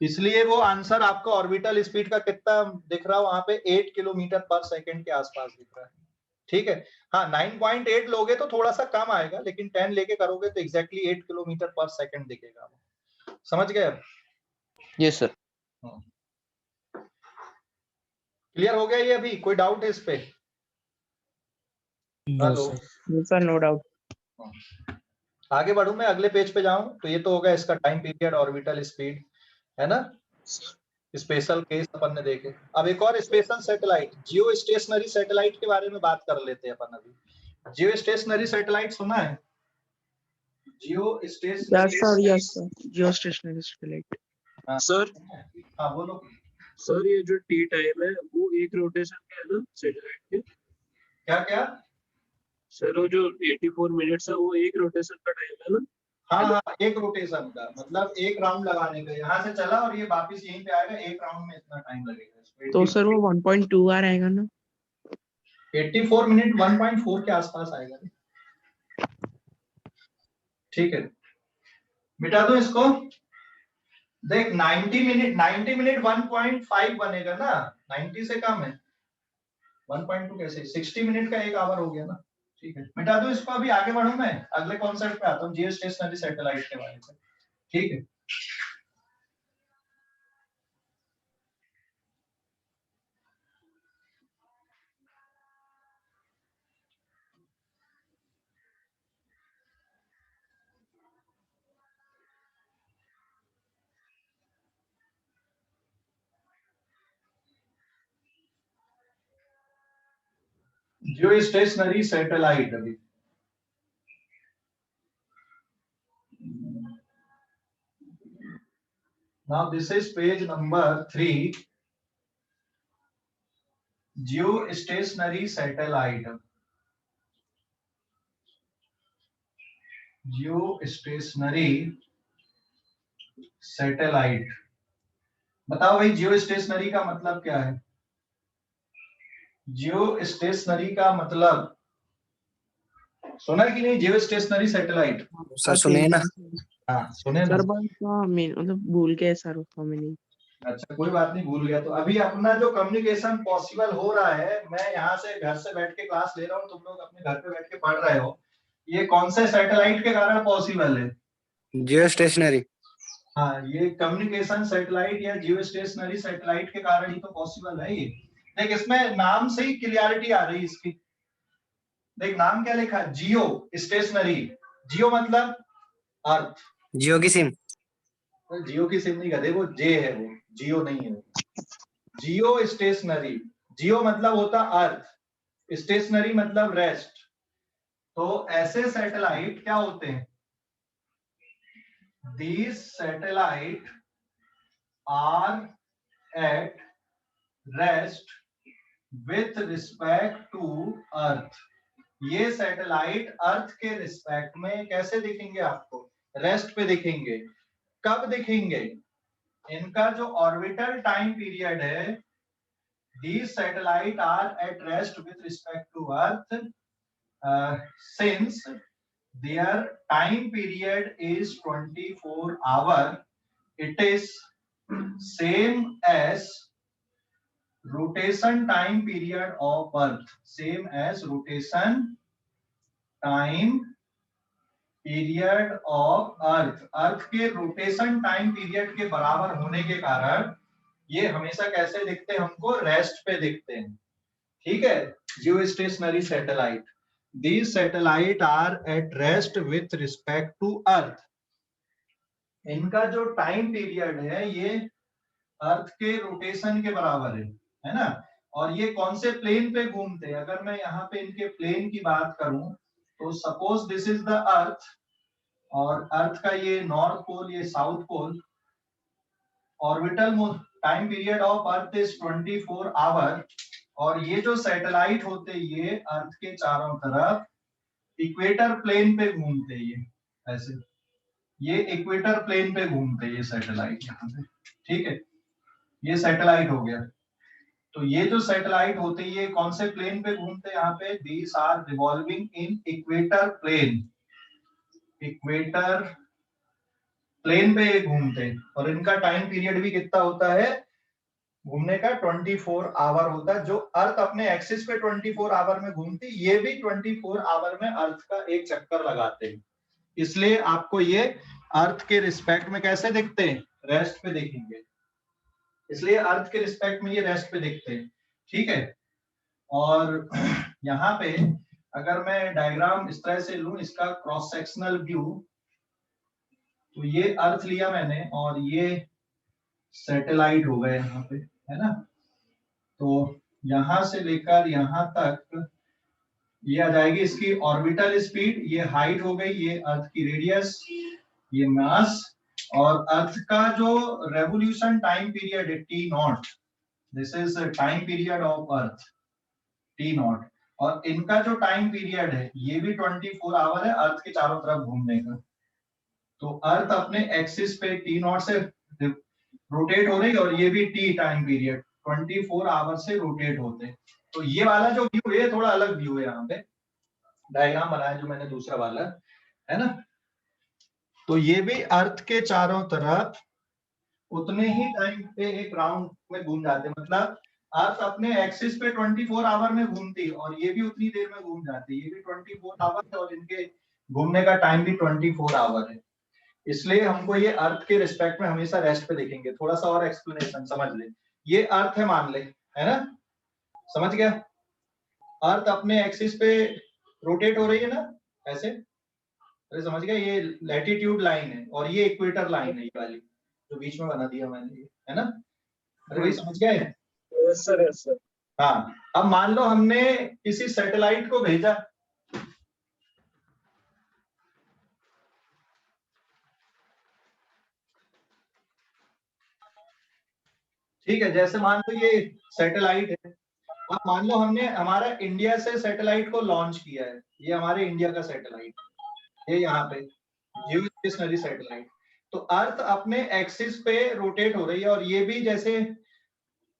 Speaker 1: इसलिए वो आंसर आपका ऑर्बिटल स्पीड का कितना दिख रहा है वहां पे, 8 किलोमीटर पर सेकंड के आसपास दिख रहा है। ठीक है, हाँ 9.8 लोगे तो थोड़ा सा कम आएगा, लेकिन 10 लेके करोगे तो एग्जैक्टली 8 किलोमीटर पर सेकंड दिखेगा। समझ गए?
Speaker 7: Yes sir.
Speaker 1: क्लियर हो गया ये? अभी कोई डाउट है इस पे? Hello
Speaker 2: sir, no doubt.
Speaker 1: आगे बढ़ू मैं, अगले पेज पे जाऊं तो ये तो होगा इसका टाइम पीरियड, ऑर्बिटल स्पीड, है ना। स्पेशल केस अपन ने देखे। अब एक और स्पेशल सैटेलाइट, जियो स्टेशनरी सैटेलाइट के बारे में बात कर लेते हैं अपन अभी। जियो स्टेशनरी सैटेलाइट सुना है? जियो स्टेशनरी,
Speaker 2: यस सर, जियो स्टेशनरी सैटेलाइट।
Speaker 4: सर
Speaker 1: हाँ बोलो।
Speaker 4: सर ये जो टी टाइम है वो एक रोटेशन का है ना सैटेलाइट के?
Speaker 1: क्या क्या?
Speaker 4: सर वो जो 84 मिनट्स है वो एक रोटेशन का टाइम है ना?
Speaker 1: हाँ हाँ, एक रोटेशन का मतलब एक राउंड लगाने का, यहाँ से चला और ये वापस यहीं पे आएगा, एक राउंड में इतना टाइम लगेगा।
Speaker 2: तो सर वो 1.2 आवर आएगा ना?
Speaker 1: 84 मिनट 1.4 के आसपास आएगा। ठीक है, मिटा दो इसको। देख 90 मिनट 1.5 बनेगा ना, 90 से कम है। 1.2 कैसे? 60 मिनट का एक आवर हो गया ना। ठीक है, मिटा दो इसको। अभी आगे बढ़ू मैं, अगले कॉन्सेप्ट पे आता हूँ, जियो स्टेशनरी सैटेलाइट के बारे में। ठीक है, जियो स्टेशनरी सैटेलाइट। अभी now this is page number 3, geostationary satellite। geostationary satellite, बताओ भाई जियो स्टेशनरी का मतलब क्या है? जियो स्टेशनरी का मतलब सुना कि नहीं? जियो स्टेशनरी सैटेलाइट
Speaker 8: सर सुनिए ना।
Speaker 1: हाँ सुने ना
Speaker 2: सर मतलब भूल गए सर उसको मैंने।
Speaker 1: अच्छा कोई बात नहीं, भूल गया तो। अभी अपना जो कम्युनिकेशन पॉसिबल हो रहा है, मैं यहाँ से घर से बैठ के क्लास ले रहा हूँ, तुम लोग अपने घर पे बैठ के पढ़ रहे हो, ये कौन से सैटेलाइट के कारण पॉसिबल है?
Speaker 8: जियो स्टेशनरी।
Speaker 1: हाँ, ये कम्युनिकेशन सैटेलाइट या जियो स्टेशनरी सैटेलाइट के कारण ही तो पॉसिबल है ये। देख इसमें नाम से ही क्लियरिटी आ रही है इसकी। देख नाम क्या लिखा है? जियो स्टेशनरी। जियो मतलब अर्थ।
Speaker 8: जियो की सिम।
Speaker 1: जियो की सिम नहीं कहते, वो जे है, वो जियो नहीं है। जियो स्टेशनरी, जियो मतलब होता अर्थ, स्टेशनरी मतलब रेस्ट। तो ऐसे सैटेलाइट क्या होते हैं? These satellite are at rest with respect to Earth। ये सैटेलाइट अर्थ के रिस्पेक्ट में कैसे दिखेंगे आपको? रेस्ट पे दिखेंगे। कब दिखेंगे? इनका जो ऑर्बिटल टाइम पीरियड है, these satellite are at rest with respect to Earth since their time period is 24 hour. It is same as rotation time period of Earth, same as rotation time period of Earth. अर्थ के rotation time period के बराबर होने के कारण ये हमेशा कैसे दिखते हैं? हमको रेस्ट पे दिखते हैं। ठीक है, geostationary satellite, these satellite are at rest with respect to Earth. इनका जो टाइम पीरियड है ये अर्थ के रोटेशन के बराबर है ना? और ये कौन से प्लेन पे घूमते हैं? अगर मैं यहाँ पे इनके प्लेन की बात करूं तो suppose this is the earth, और अर्थ का ये नॉर्थ पोल, ये south pole. Orbital time period of earth is 24 hour, और ये जो सैटेलाइट होते ये अर्थ के चारों तरफ इक्वेटर प्लेन पे घूमते, ये ऐसे, ये इक्वेटर प्लेन पे घूमते ये सैटेलाइट यहाँ पे। ठीक है, ये सैटेलाइट हो गया। तो ये जो सैटेलाइट होते ये कौन से प्लेन पे घूमते? यहाँ पे these are revolving in equator plane, equator plane पे ये घूमते, और इनका टाइम पीरियड भी कितना होता है घूमने का? 24 आवर होता है। जो अर्थ अपने एक्सिस पे 24 आवर में घूमती, ये भी 24 आवर में अर्थ का एक चक्कर लगाते हैं। इसलिए आपको ये अर्थ के रिस्पेक्ट में कैसे दिखते हैं? रेस्ट पे दिखेंगे। इसलिए अर्थ के रिस्पेक्ट में ये रेस्ट पे दिखते हैं। ठीक है, और यहाँ पे अगर मैं डायग्राम इस तरह से लूं, इसका क्रॉस सेक्शनल व्यू, तो ये अर्थ लिया मैंने और ये सैटेलाइट हो गए यहाँ पे, है ना? तो यहां से लेकर यहां तक ये आ जाएगी इसकी ऑर्बिटल स्पीड, ये हाइट हो गई, ये अर्थ की रेडियस, ये मास, और अर्थ का जो रेवोल्यूशन टाइम पीरियड है T not, this is time period of earth T not, और इनका जो टाइम पीरियड है ये भी 24 आवर है अर्थ के चारों तरफ घूमने का। तो अर्थ अपने एक्सिस पे टी नॉट से रोटेट हो रही, और ये भी टी टाइम पीरियड 24 आवर से रोटेट होते। तो ये वाला जो व्यू है थोड़ा अलग व्यू है, यहाँ पे डायग्राम बनाया जो मैंने दूसरा वाला, है ना? तो ये भी अर्थ के चारों तरफ उतने ही टाइम पे एक राउंड में घूम जाते, मतलब अर्थ अपने एक्सिस पे 24 आवर में घूमती और ये भी उतनी देर में घूम जाती, ये भी 24 आवर है और इनके घूमने का टाइम भी 24 आवर है। इसलिए हमको ये अर्थ के रिस्पेक्ट में हमेशा रेस्ट पे देखेंगे। थोड़ा सा और एक्सप्लेनेशन समझ ले, ये अर्थ है मान ले, है ना? समझ गया? अर्थ अपने एक्सिस पे रोटेट हो रही है ना ऐसे, अरे समझ गया? ये लैटिट्यूड लाइन है और ये इक्वेटर लाइन है, ये वाली जो बीच में बना दिया मैंने, है ना? अरे भाई समझ गए?
Speaker 4: Yes sir, yes sir.
Speaker 1: हाँ, अब मान लो हमने किसी सैटेलाइट को भेजा, ठीक है, जैसे मान लो ये सैटेलाइट है, अब मान लो हमने हमारा इंडिया से सैटेलाइट को लॉन्च किया है, ये हमारे इंडिया का सैटेलाइट, ये यहाँ पे जियोस्टेशनरी सैटेलाइट। तो अर्थ अपने एक्सिस पे रोटेट हो रही है और ये भी जैसे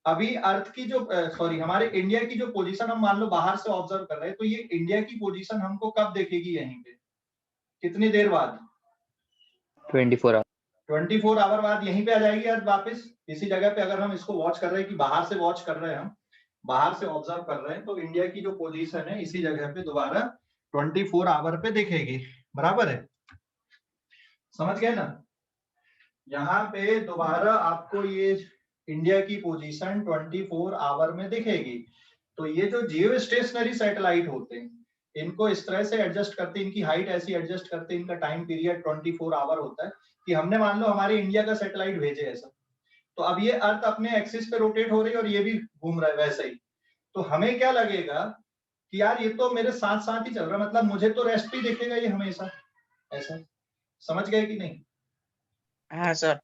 Speaker 1: अभी अर्थ की जो सॉरी हमारे इंडिया की जो पोजीशन हम मान लो बाहर से ऑब्जर्व कर रहे हैं, तो ये इंडिया की पोजीशन हमको कब देखेगी यहीं पे, कितनी देर बाद?
Speaker 7: 24 आवर
Speaker 1: 24 आवर बाद यहीं पे आ जाएगी अर्थ वापस इसी जगह पे। अगर हम इसको वॉच कर रहे हैं कि बाहर से वॉच कर रहे हैं, हम बाहर से ऑब्जर्व कर रहे हैं, तो इंडिया की जो पोजीशन है इसी जगह पे दोबारा 24 आवर पे दिखेगी। बराबर है? समझ गए ना? यहाँ पे दोबारा आपको ये इंडिया की पोजीशन 24 आवर में दिखेगी। तो ये जो जियो स्टेशनरी सैटेलाइट होते हैं, इनको इस तरह से एडजस्ट करते, इनकी हाइट ऐसी एडजस्ट करते, इनका टाइम पीरियड 24 आवर होता है कि हमने मान लो हमारे इंडिया का सैटेलाइट भेजे ऐसा, तो अब ये अर्थ अपने एक्सिस पे रोटेट हो रही है और ये भी घूम रहा है वैसे ही। तो हमें क्या लगेगा कि यार ये तो मेरे साथ साथ ही चल रहा है, मतलब मुझे तो रेस्ट ही दिखेगा ये हमेशा ऐसा। समझ गए कि नहीं?
Speaker 2: हाँ सर।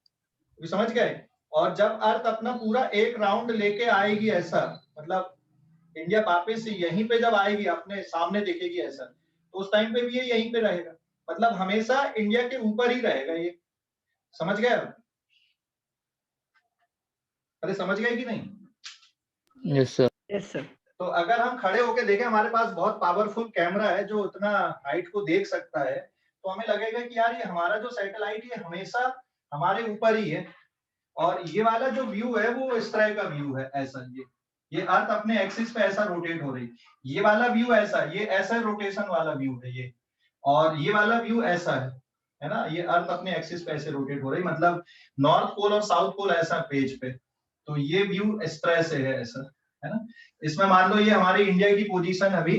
Speaker 1: समझ गए? और जब अर्थ अपना पूरा एक राउंड लेके आएगी ऐसा, मतलब इंडिया वापस यहीं पे जब आएगी अपने सामने दिखेगी ऐसा, तो उस टाइम पे भी ये यहीं पे रहेगा। मतलब हमेशा इंडिया के ऊपर ही रहेगा ये, समझ गए? अरे समझ गए कि नहीं?
Speaker 7: Yes sir.
Speaker 3: Yes sir.
Speaker 1: तो अगर हम खड़े होके देखें, हमारे पास बहुत पावरफुल कैमरा है जो उतना हाइट को देख सकता है, तो हमें लगेगा कि यार ये हमारा जो सैटेलाइट ये हमेशा हमारे ऊपर ही है। और ये वाला जो व्यू है वो इस तरह का व्यू है, ऐसा ये अर्थ अपने एक्सिस पे ऐसा रोटेट हो रही, ये वाला व्यू ऐसा, ये ऐसा रोटेशन वाला व्यू है ये, और ये वाला व्यू ऐसा है ना, ये अर्थ अपने एक्सिस पे ऐसे रोटेट हो रही, मतलब नॉर्थ पोल और साउथ पोल ऐसा पेज पे, तो ये व्यू इस तरह से है, ऐसा है ना। इसमें मान लो ये हमारी इंडिया की पोजीशन अभी,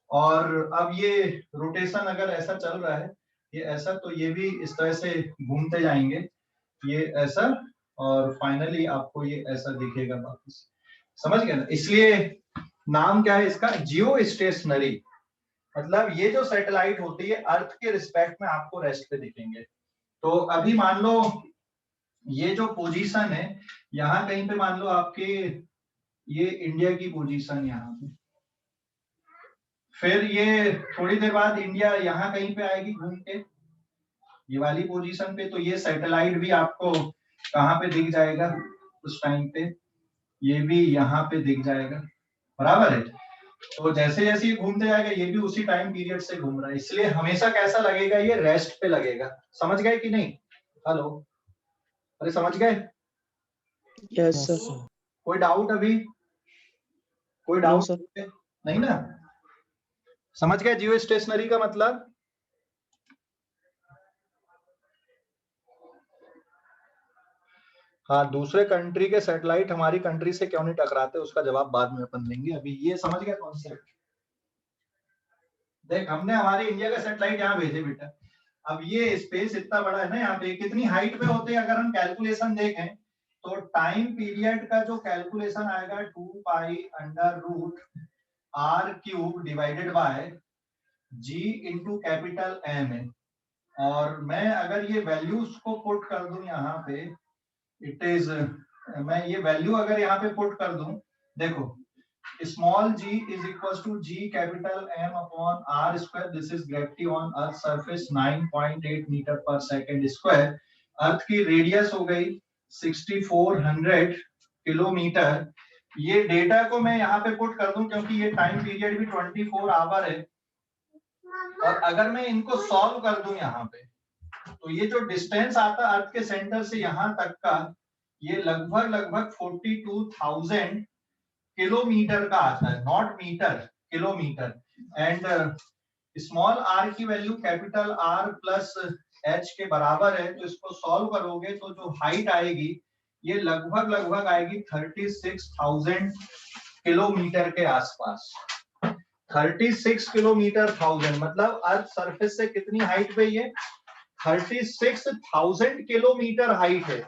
Speaker 1: और अब ये रोटेशन अगर ऐसा चल रहा है, ये ऐसा, तो ये भी इस तरह से घूमते जाएंगे, ये ऐसा, और फाइनली आपको ये ऐसा दिखेगा वापस, समझ गए ना। इसलिए नाम क्या है इसका, जियो स्टेशनरी। मतलब ये जो सैटेलाइट होती है अर्थ के रिस्पेक्ट में आपको रेस्ट पे दिखेंगे। तो अभी मान लो ये जो पोजीशन है, यहाँ कहीं पे मान लो आपके ये इंडिया की पोजीशन यहाँ पे, फिर ये थोड़ी देर बाद इंडिया यहाँ कहीं पे आएगी घूम के ये वाली पोजीशन पे, तो ये सैटेलाइट भी आपको कहाँ पे दिख जाएगा उस टाइम पे, ये भी यहाँ पे दिख जाएगा, बराबर है। तो जैसे जैसे ये घूमते जाएगा ये भी उसी टाइम पीरियड से घूम रहा है, इसलिए हमेशा कैसा लगेगा, ये रेस्ट पे लगेगा। समझ गए कि नहीं? हेलो, अरे समझ गए?
Speaker 2: Yes sir.
Speaker 1: कोई डाउट अभी? कोई
Speaker 2: नो
Speaker 1: डाउट
Speaker 2: सर।
Speaker 1: नहीं ना? समझ गए जियो स्टेशनरी का मतलब? हाँ, दूसरे कंट्री के सैटेलाइट हमारी कंट्री से क्यों नहीं टकराते उसका जवाब बाद में अपन देंगे, अभी ये समझ गया कॉन्सेप्ट। देख, हमने हमारे इंडिया का सैटेलाइट यहाँ भेजे बेटा, अब ये स्पेस इतना बड़ा है ना, यहाँ पे कितनी हाइट पे होते हैं अगर हम कैलकुलेशन देखें, तो टाइम पीरियड का जो कैलकुलेशन आएगा 2 pi under root r cube divided by g into capital M है। और मैं अगर ये वैल्यूज को पुट कर दूं यहाँ पे, इट इज, मैं ये वैल्यू अगर यहाँ पे पुट कर दूं, देखो small g is equal to g capital M upon r square, this is gravity on earth surface 9.8 metre per second square. Earth की रेडियस हो गई 6400 किलोमीटर। ये डेटा को मैं यहाँ पे पुट कर दूं क्योंकि ये टाइम पीरियड भी 24 आवर है, और अगर मैं इनको सॉल्व कर दूं यहाँ पे, तो ये जो डिस्टेंस आता है अर्थ के सेंटर से यहाँ तक का, ये लगभग 42,000 किलोमीटर का आता है, not metre, kilometre. And small r की value capital R plus h के बराबर है, तो इसको सॉल्व करोगे तो जो हाइट आएगी ये लगभग आएगी 36,000 किलोमीटर के आसपास। 36 किलोमीटर 1000, मतलब अर्थ सरफेस से कितनी हाइट पे ये 36,000 किलोमीटर हाइट है,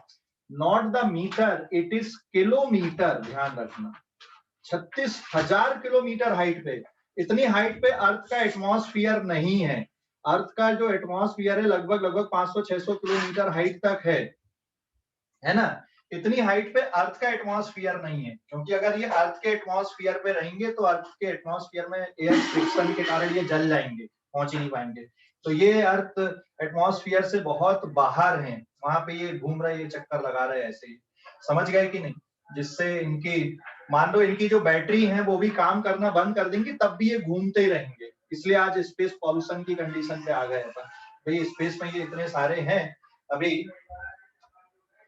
Speaker 1: not the metre, it is kilometre, ध्यान रखना। 36,000 किलोमीटर हाइट पे, इतनी हाइट पे अर्थ का एटमॉस्फेयर नहीं है। अर्थ का जो एटमॉस्फेयर है लगभग 500-600 किलोमीटर हाइट तक है ना। इतनी हाइट पे अर्थ का एटमॉस्फेयर नहीं है, क्योंकि अगर ये अर्थ के एटमॉस्फेयर पे रहेंगे तो अर्थ के एटमॉस्फेयर में एयर फ्रिक्शन के कारण ये जल जाएंगे, पहुंच ही नहीं पाएंगे। तो ये अर्थ एटमॉस्फेयर से बहुत बाहर हैं, वहां पे ये घूम रहे, ये चक्कर लगा रहे ऐसे ही, समझ गए कि नहीं। जिससे इनकी, मान लो इनकी जो बैटरी है वो भी काम करना बंद कर देंगी, तब भी ये घूमते ही रहेंगे। इसलिए आज स्पेस पॉल्यूशन की कंडीशन पे आ गए अपन, भाई स्पेस में ये इतने सारे हैं अभी,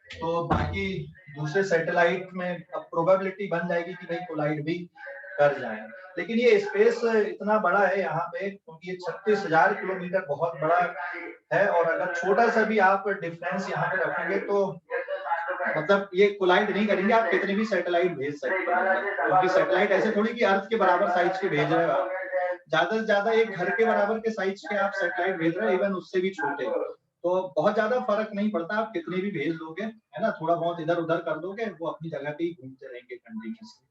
Speaker 1: तो बाकी दूसरे सैटेलाइट में अब प्रोबेबिलिटी बन जाएगी कि भाई कोलाइड भी कर जाए। लेकिन ये स्पेस इतना बड़ा है यहाँ पे, क्योंकि ये 36,000 किलोमीटर बहुत बड़ा है, और अगर छोटा सा भी आप डिफरेंस यहाँ पे रखोगे तो मतलब ये कोलाइड नहीं करेंगे, आप कितने भी सैटेलाइट भेज सकते हैं, क्योंकि सैटेलाइट ऐसे थोड़ी कि अर्थ के बराबर साइज के भेज रहे हो आप, ज्यादा से ज्यादा एक घर के बराबर के साइज के आप सैटेलाइट भेज रहे हो, इवन उससे भी छोटे, तो बहुत ज्यादा फर्क नहीं पड़ता, आप कितने भी भेज दोगे, है ना, थोड़ा बहुत इधर उधर कर दोगे, वो अपनी जगह पे ही घूमते रहेंगे कंटिन्यूअसली।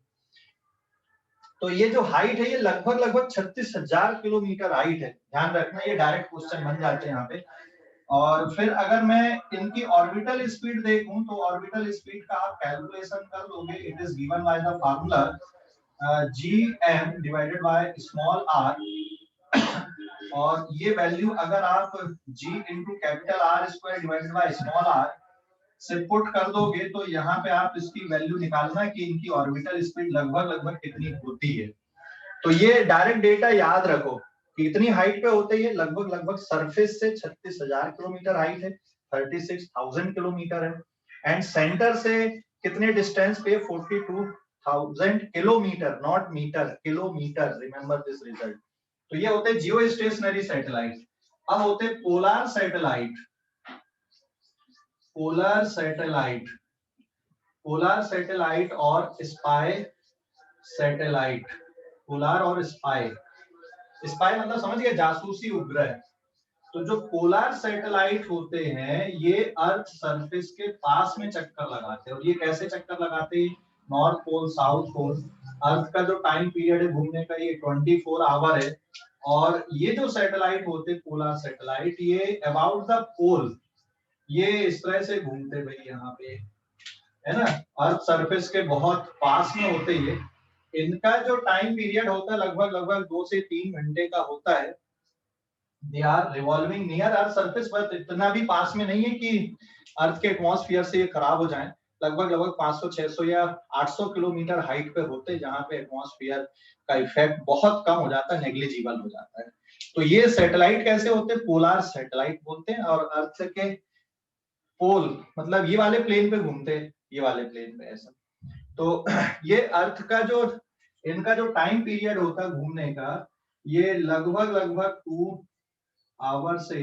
Speaker 1: तो ये जो हाइट है ये लगभग 36,000 किलोमीटर हाइट है, ध्यान रखना, ये डायरेक्ट क्वेश्चन बन जाते हैं यहाँ पे। और फिर अगर मैं इनकी ऑर्बिटल स्पीड देखूं, तो ऑर्बिटल स्पीड का आप कैलकुलेशन कर लोगे, it is given by the formula gm divided by small r और ये वैल्यू अगर आप g into capital R square divided by small r से पुट कर दोगे तो यहाँ पे आप इसकी वैल्यू निकालना कि इनकी ऑर्बिटल स्पीड लगभग लगभग कितनी होती है। तो ये डायरेक्ट डेटा याद रखो कि इतनी हाइट पे होते हैं, लगभग लगभग सरफेस से 36,000 किलोमीटर हाइट है, 36,000 किलोमीटर है। एंड सेंटर से कितने डिस्टेंस पे, 42,000 kilometre, not metre, kilometre, remember this result. तो ये होते हैं जियो स्टेशनरी सैटेलाइट। अब होते polar satellite. Polar satellite, polar satellite और स्पाई सैटेलाइट। पोलर और स्पाई, स्पाई मतलब समझ गए, जासूसी उपग्रह। तो जो पोलर सैटेलाइट होते हैं ये अर्थ सरफेस के पास में चक्कर लगाते हैं। और ये कैसे चक्कर लगाते हैं, नॉर्थ पोल साउथ पोल। अर्थ का जो टाइम पीरियड है घूमने का ये 24 आवर है। और ये जो सैटेलाइट होते हैं पोलर सैटेलाइट, ये अबाउट द पोल ये इस तरह से घूमते भाई, यहाँ पे है ना, अर्थ सरफेस के बहुत पास में होते ये। इनका जो टाइम पीरियड होता है लगभग लगभग 2 से 3 घंटे का होता है। They are revolving near earth surface, but इतना भी पास में नहीं है कि अर्थ के एटमॉस्फेयर से ये खराब हो जाए। लगभग लगभग 500, 600 या 800 किलोमीटर हाइट पे होते हैं, जहाँ पे एटमॉस्फेयर का इफेक्ट बहुत कम हो जाता है, नेग्लिजिबल हो जाता है। तो ये सैटेलाइट कैसे होते हैं, पोलर सैटेलाइट बोलते हैं। और अर्थ के पोल मतलब ये वाले प्लेन पे घूमते हैं, ये वाले प्लेन पे ऐसा। तो ये अर्थ का जो इनका जो टाइम पीरियड होता है घूमने का, ये लगभग लगभग 2 आवर से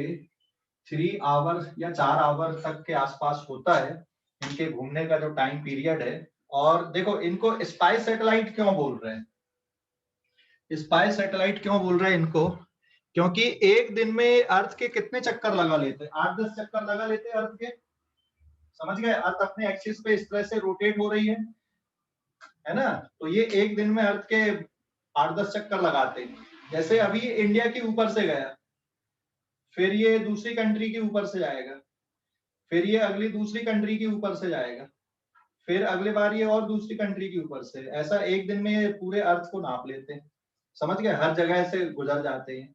Speaker 1: 3 आवर या 4 आवर तक के आसपास होता है इनके घूमने का जो टाइम पीरियड है। और देखो इनको स्पाई सैटेलाइट क्यों बोल रहे हैं, स्पाई सैटेलाइट क्यों बोल रहे हैं इनको, क्योंकि एक दिन में अर्थ के कितने चक्कर लगा लेते हैं, 8-10 चक्कर लगा लेते हैं अर्थ के। समझ गए, अर्थ अपने एक्सिस पे इस तरह से रोटेट हो रही है ना। तो ये एक दिन में अर्थ के 8-10 चक्कर लगाते हैं। जैसे अभी इंडिया के ऊपर से गया, फिर ये दूसरी कंट्री के ऊपर से जाएगा, फिर ये अगली दूसरी कंट्री के ऊपर से जाएगा, फिर अगले बार ये और दूसरी कंट्री के ऊपर से। ऐसा एक दिन में ये पूरे अर्थ को नाप लेते हैं। समझ गए, हर जगह से गुजर जाते हैं।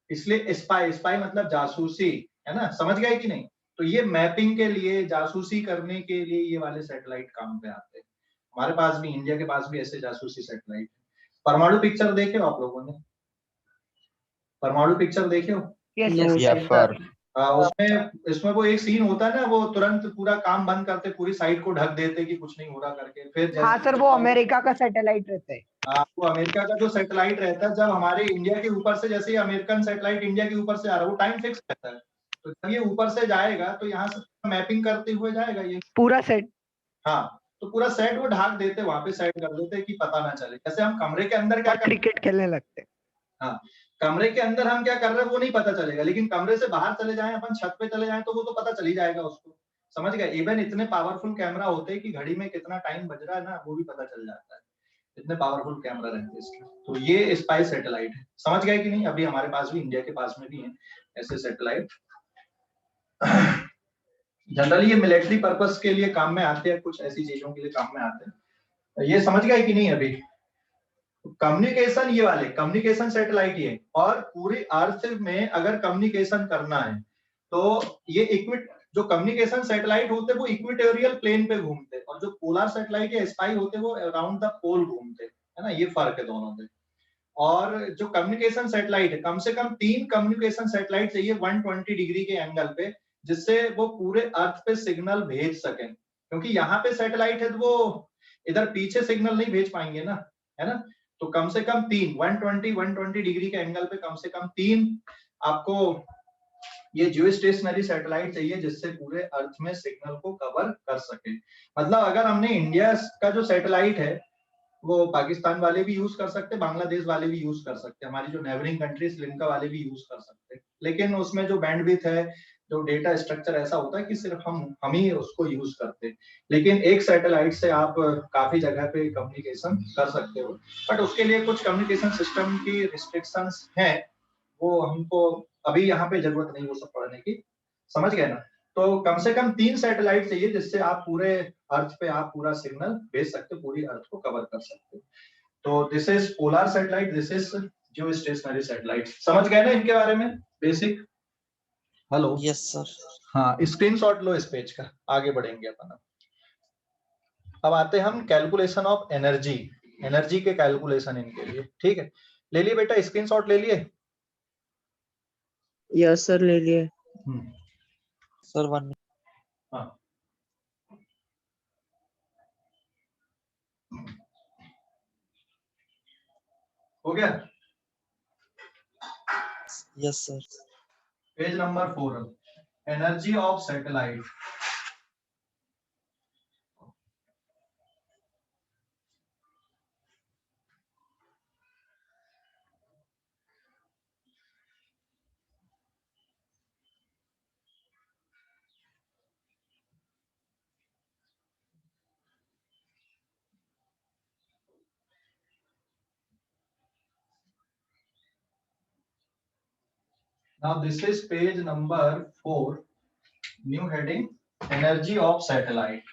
Speaker 1: इसलिए स्पाई, स्पाई मतलब जासूसी, है ना, समझ गए कि नहीं। तो ये मैपिंग के लिए, जासूसी करने के लिए ये वाले सैटेलाइट काम पे आते हैं। हमारे पास भी, इंडिया के पास भी ऐसे जासूसी सैटेलाइट। परमाणु पिक्चर देखे हो आप लोगों ने, परमाणु पिक्चर देखे हो?
Speaker 7: Yes, sir.
Speaker 1: उसमें इसमें वो एक सीन होता है ना, वो तुरंत पूरा काम बंद करते, पूरी साइट को ढक देते कि कुछ नहीं हो रहा करके। फिर
Speaker 9: हाँ सर, वो अमेरिका का सैटेलाइट रहता है।
Speaker 1: वो अमेरिका का जो सैटेलाइट रहता है, जब हमारे इंडिया के ऊपर से, जैसे अमेरिकन सैटेलाइट इंडिया के ऊपर से आ रहा है, वो टाइम फिक्स रहता है। तो जब ये ऊपर से जाएगा तो यहाँ से मैपिंग करते हुए जाएगा ये
Speaker 9: पूरा सेट।
Speaker 1: हाँ, तो पूरा सेट वो ढाक देते, वहां पे सेट कर देते कि पता ना चले। जैसे हम कमरे के अंदर क्या
Speaker 9: क्रिकेट खेलने लगते हैं।
Speaker 1: हाँ, कमरे के अंदर हम क्या कर रहे हैं वो नहीं पता चलेगा, लेकिन कमरे से बाहर चले जाएं, अपन छत पे चले जाएं, तो वो तो पता चल ही जाएगा उसको। समझ गए, इवन इतने पावरफुल कैमरा होते हैं कि घड़ी में कितना टाइम बज रहा है ना, वो भी पता चल जाता है। इतने पावरफुल कैमरा रहते हैं इसके। तो ये स्पाई सैटेलाइट है। समझ गए कि नहीं? अभी हमारे पास भी, इंडिया के पास में भी है ऐसे सैटेलाइट। जनरली ये मिलिट्री पर्पस के लिए काम में आते हैं, कुछ ऐसी चीजों के लिए काम में आते हैं। ये समझ गए कि नहीं? अभी कम्युनिकेशन, ये वाले कम्युनिकेशन सैटेलाइट ये, और पूरी अर्थ में अगर कम्युनिकेशन करना है तो ये जो कम्युनिकेशन सैटेलाइट होते हैं वो इक्वेटोरियल प्लेन पे घूमते हैं, और जो पोलर सैटेलाइट या स्पाई होते हैं वो अराउंड द पोल घूमते हैं, है ना। ये फर्क है दोनों में। और जो कम्युनिकेशन सैटेलाइट है, कम से कम 3 कम्युनिकेशन सैटेलाइट चाहिए 120 डिग्री के एंगल पे, जिससे वो पूरे अर्थ पे सिग्नल भेज सकें। क्योंकि यहाँ पे सैटेलाइट है तो वो इधर पीछे सिग्नल नहीं भेज पाएंगे ना, है ना। तो कम से कम 3 120 डिग्री के एंगल पे कम से कम 3 आपको ये जियो स्टेशनरी सैटेलाइट चाहिए, जिससे पूरे अर्थ में सिग्नल को कवर कर सके। मतलब अगर हमने इंडिया का जो सैटेलाइट है वो पाकिस्तान वाले भी यूज कर सकते हैं, बांग्लादेश वाले भी यूज कर सकते हैं, हमारी जो नेबरिंग कंट्री श्रीलंका वाले भी यूज कर सकते हैं। लेकिन उसमें जो बैंडविड्थ है, जो डेटा स्ट्रक्चर ऐसा होता है कि सिर्फ हम ही उसको यूज करते हैं। लेकिन एक सैटेलाइट से आप काफी जगह पे कम्युनिकेशन कर सकते हो, बट उसके लिए कुछ कम्युनिकेशन सिस्टम की रिस्ट्रिक्शंस हैं, वो हमको अभी यहाँ पे जरूरत नहीं वो सब पढ़ने की। समझ गए ना। तो कम से कम 3 सैटेलाइट चाहिए, जिससे आप पूरे अर्थ पे आप पूरा सिग्नल भेज सकते हो, पूरी अर्थ को कवर कर सकते हो। तो this is polar satellite, this is Jio stationery satellite. समझ गए ना इनके बारे में बेसिक? Hello,
Speaker 2: yes sir.
Speaker 1: हाँ, स्क्रीनशॉट लो इस पेज का, आगे बढ़ेंगे अपन। अब आते हैं हम कैलकुलेशन ऑफ एनर्जी, एनर्जी के कैलकुलेशन इनके लिए। ठीक है, ले लिए बेटा स्क्रीनशॉट ले लिए?
Speaker 2: यस सर ले लिए सर। 1
Speaker 1: हाँ, हो गया?
Speaker 2: Yes sir.
Speaker 1: Page number 4, energy of satellite. Now this is page number 4, new heading, energy of satellite.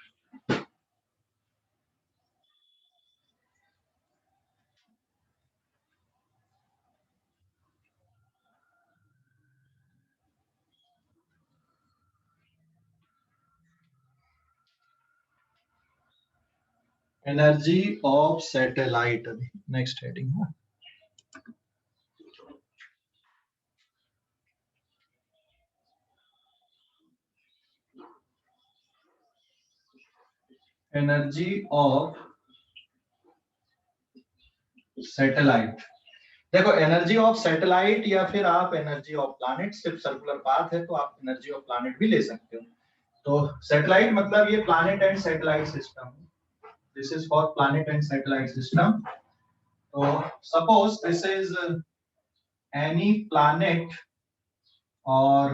Speaker 1: Energy of satellite, next heading है। Energy of satellite. देखो एनर्जी ऑफ सैटेलाइट या फिर आप एनर्जी ऑफ प्लैनेट, सिर्फ circular path है तो आप energy of planet भी ले सकते हो। तो सैटेलाइट मतलब ये planet and satellite system, this is for planet and satellite system. तो suppose this is any planet और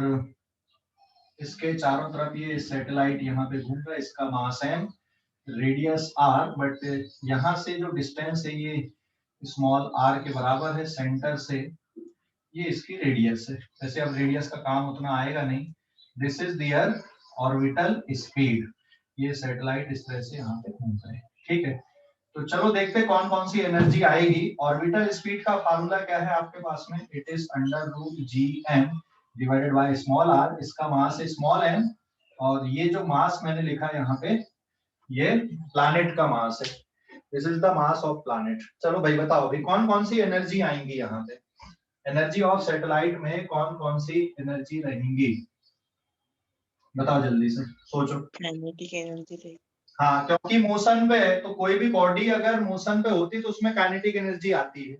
Speaker 1: इसके चारों तरफ ये सैटेलाइट यहाँ पे घूम रहा है, इसका मास m, रेडियस r, बट यहाँ से जो डिस्टेंस है ये स्मॉल r के बराबर है सेंटर से, ये इसकी रेडियस है। वैसे अब रेडियस का काम उतना आएगा नहीं। This is their orbital speed, ये सैटेलाइट इस तरह से यहाँ पे घूम रहा है। ठीक है, तो चलो देखते हैं कौन कौन सी एनर्जी आएगी। ऑर्बिटल स्पीड का फार्मूला क्या है आपके पास में? It is √gm divided by small r, इसका मास है स्मॉल m, और ये जो मास मैंने लिखा है यहाँ पे ये प्लैनेट का मास है, this is the mass of planet. चलो भाई बताओ अभी कौन कौन सी एनर्जी आएंगी यहाँ पे? एनर्जी ऑफ सैटेलाइट में कौन कौन सी एनर्जी रहेंगी? बताओ जल्दी से, सोचो।
Speaker 2: काइनेटिक एनर्जी रहेगी।
Speaker 1: हाँ, क्योंकि मोशन पे है तो कोई भी बॉडी अगर मोशन पे होती तो उसमें काइनेटिक एनर्जी आती है।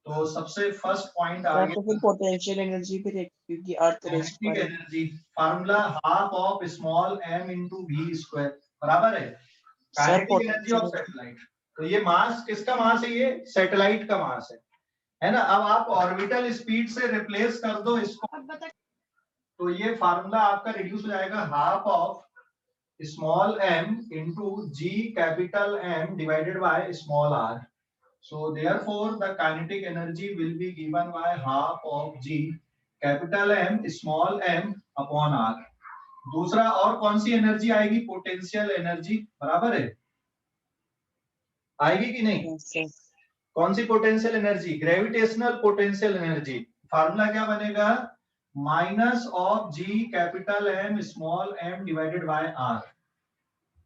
Speaker 1: तो सबसे फर्स्ट पॉइंट आ
Speaker 2: तो फिर पोटेंशियल एनर्जी भी रहेगी क्योंकि अर्थ रेस्ट
Speaker 1: काइनेटिक
Speaker 2: पर है।
Speaker 1: Energy formula half of small m into v square बराबर है काइनेटिक एनर्जी ऑफ सैटेलाइट। तो ये मास किसका मास है? ये सैटेलाइट का मास है ना। अब आप ऑर्बिटल स्पीड से रिप्लेस कर दो इसको, तो ये फार्मूला आपका रिड्यूस हो जाएगा half of small m into g capital M divided by small r। So therefore the kinetic energy will be given by half of g capital M small m upon r। दूसरा और कौन सी energy आएगी? Potential energy बराबर है, आएगी कि नहीं? कौन सी potential energy? Gravitational potential energy. Formula क्या बनेगा? Minus of G capital M small m divided by r।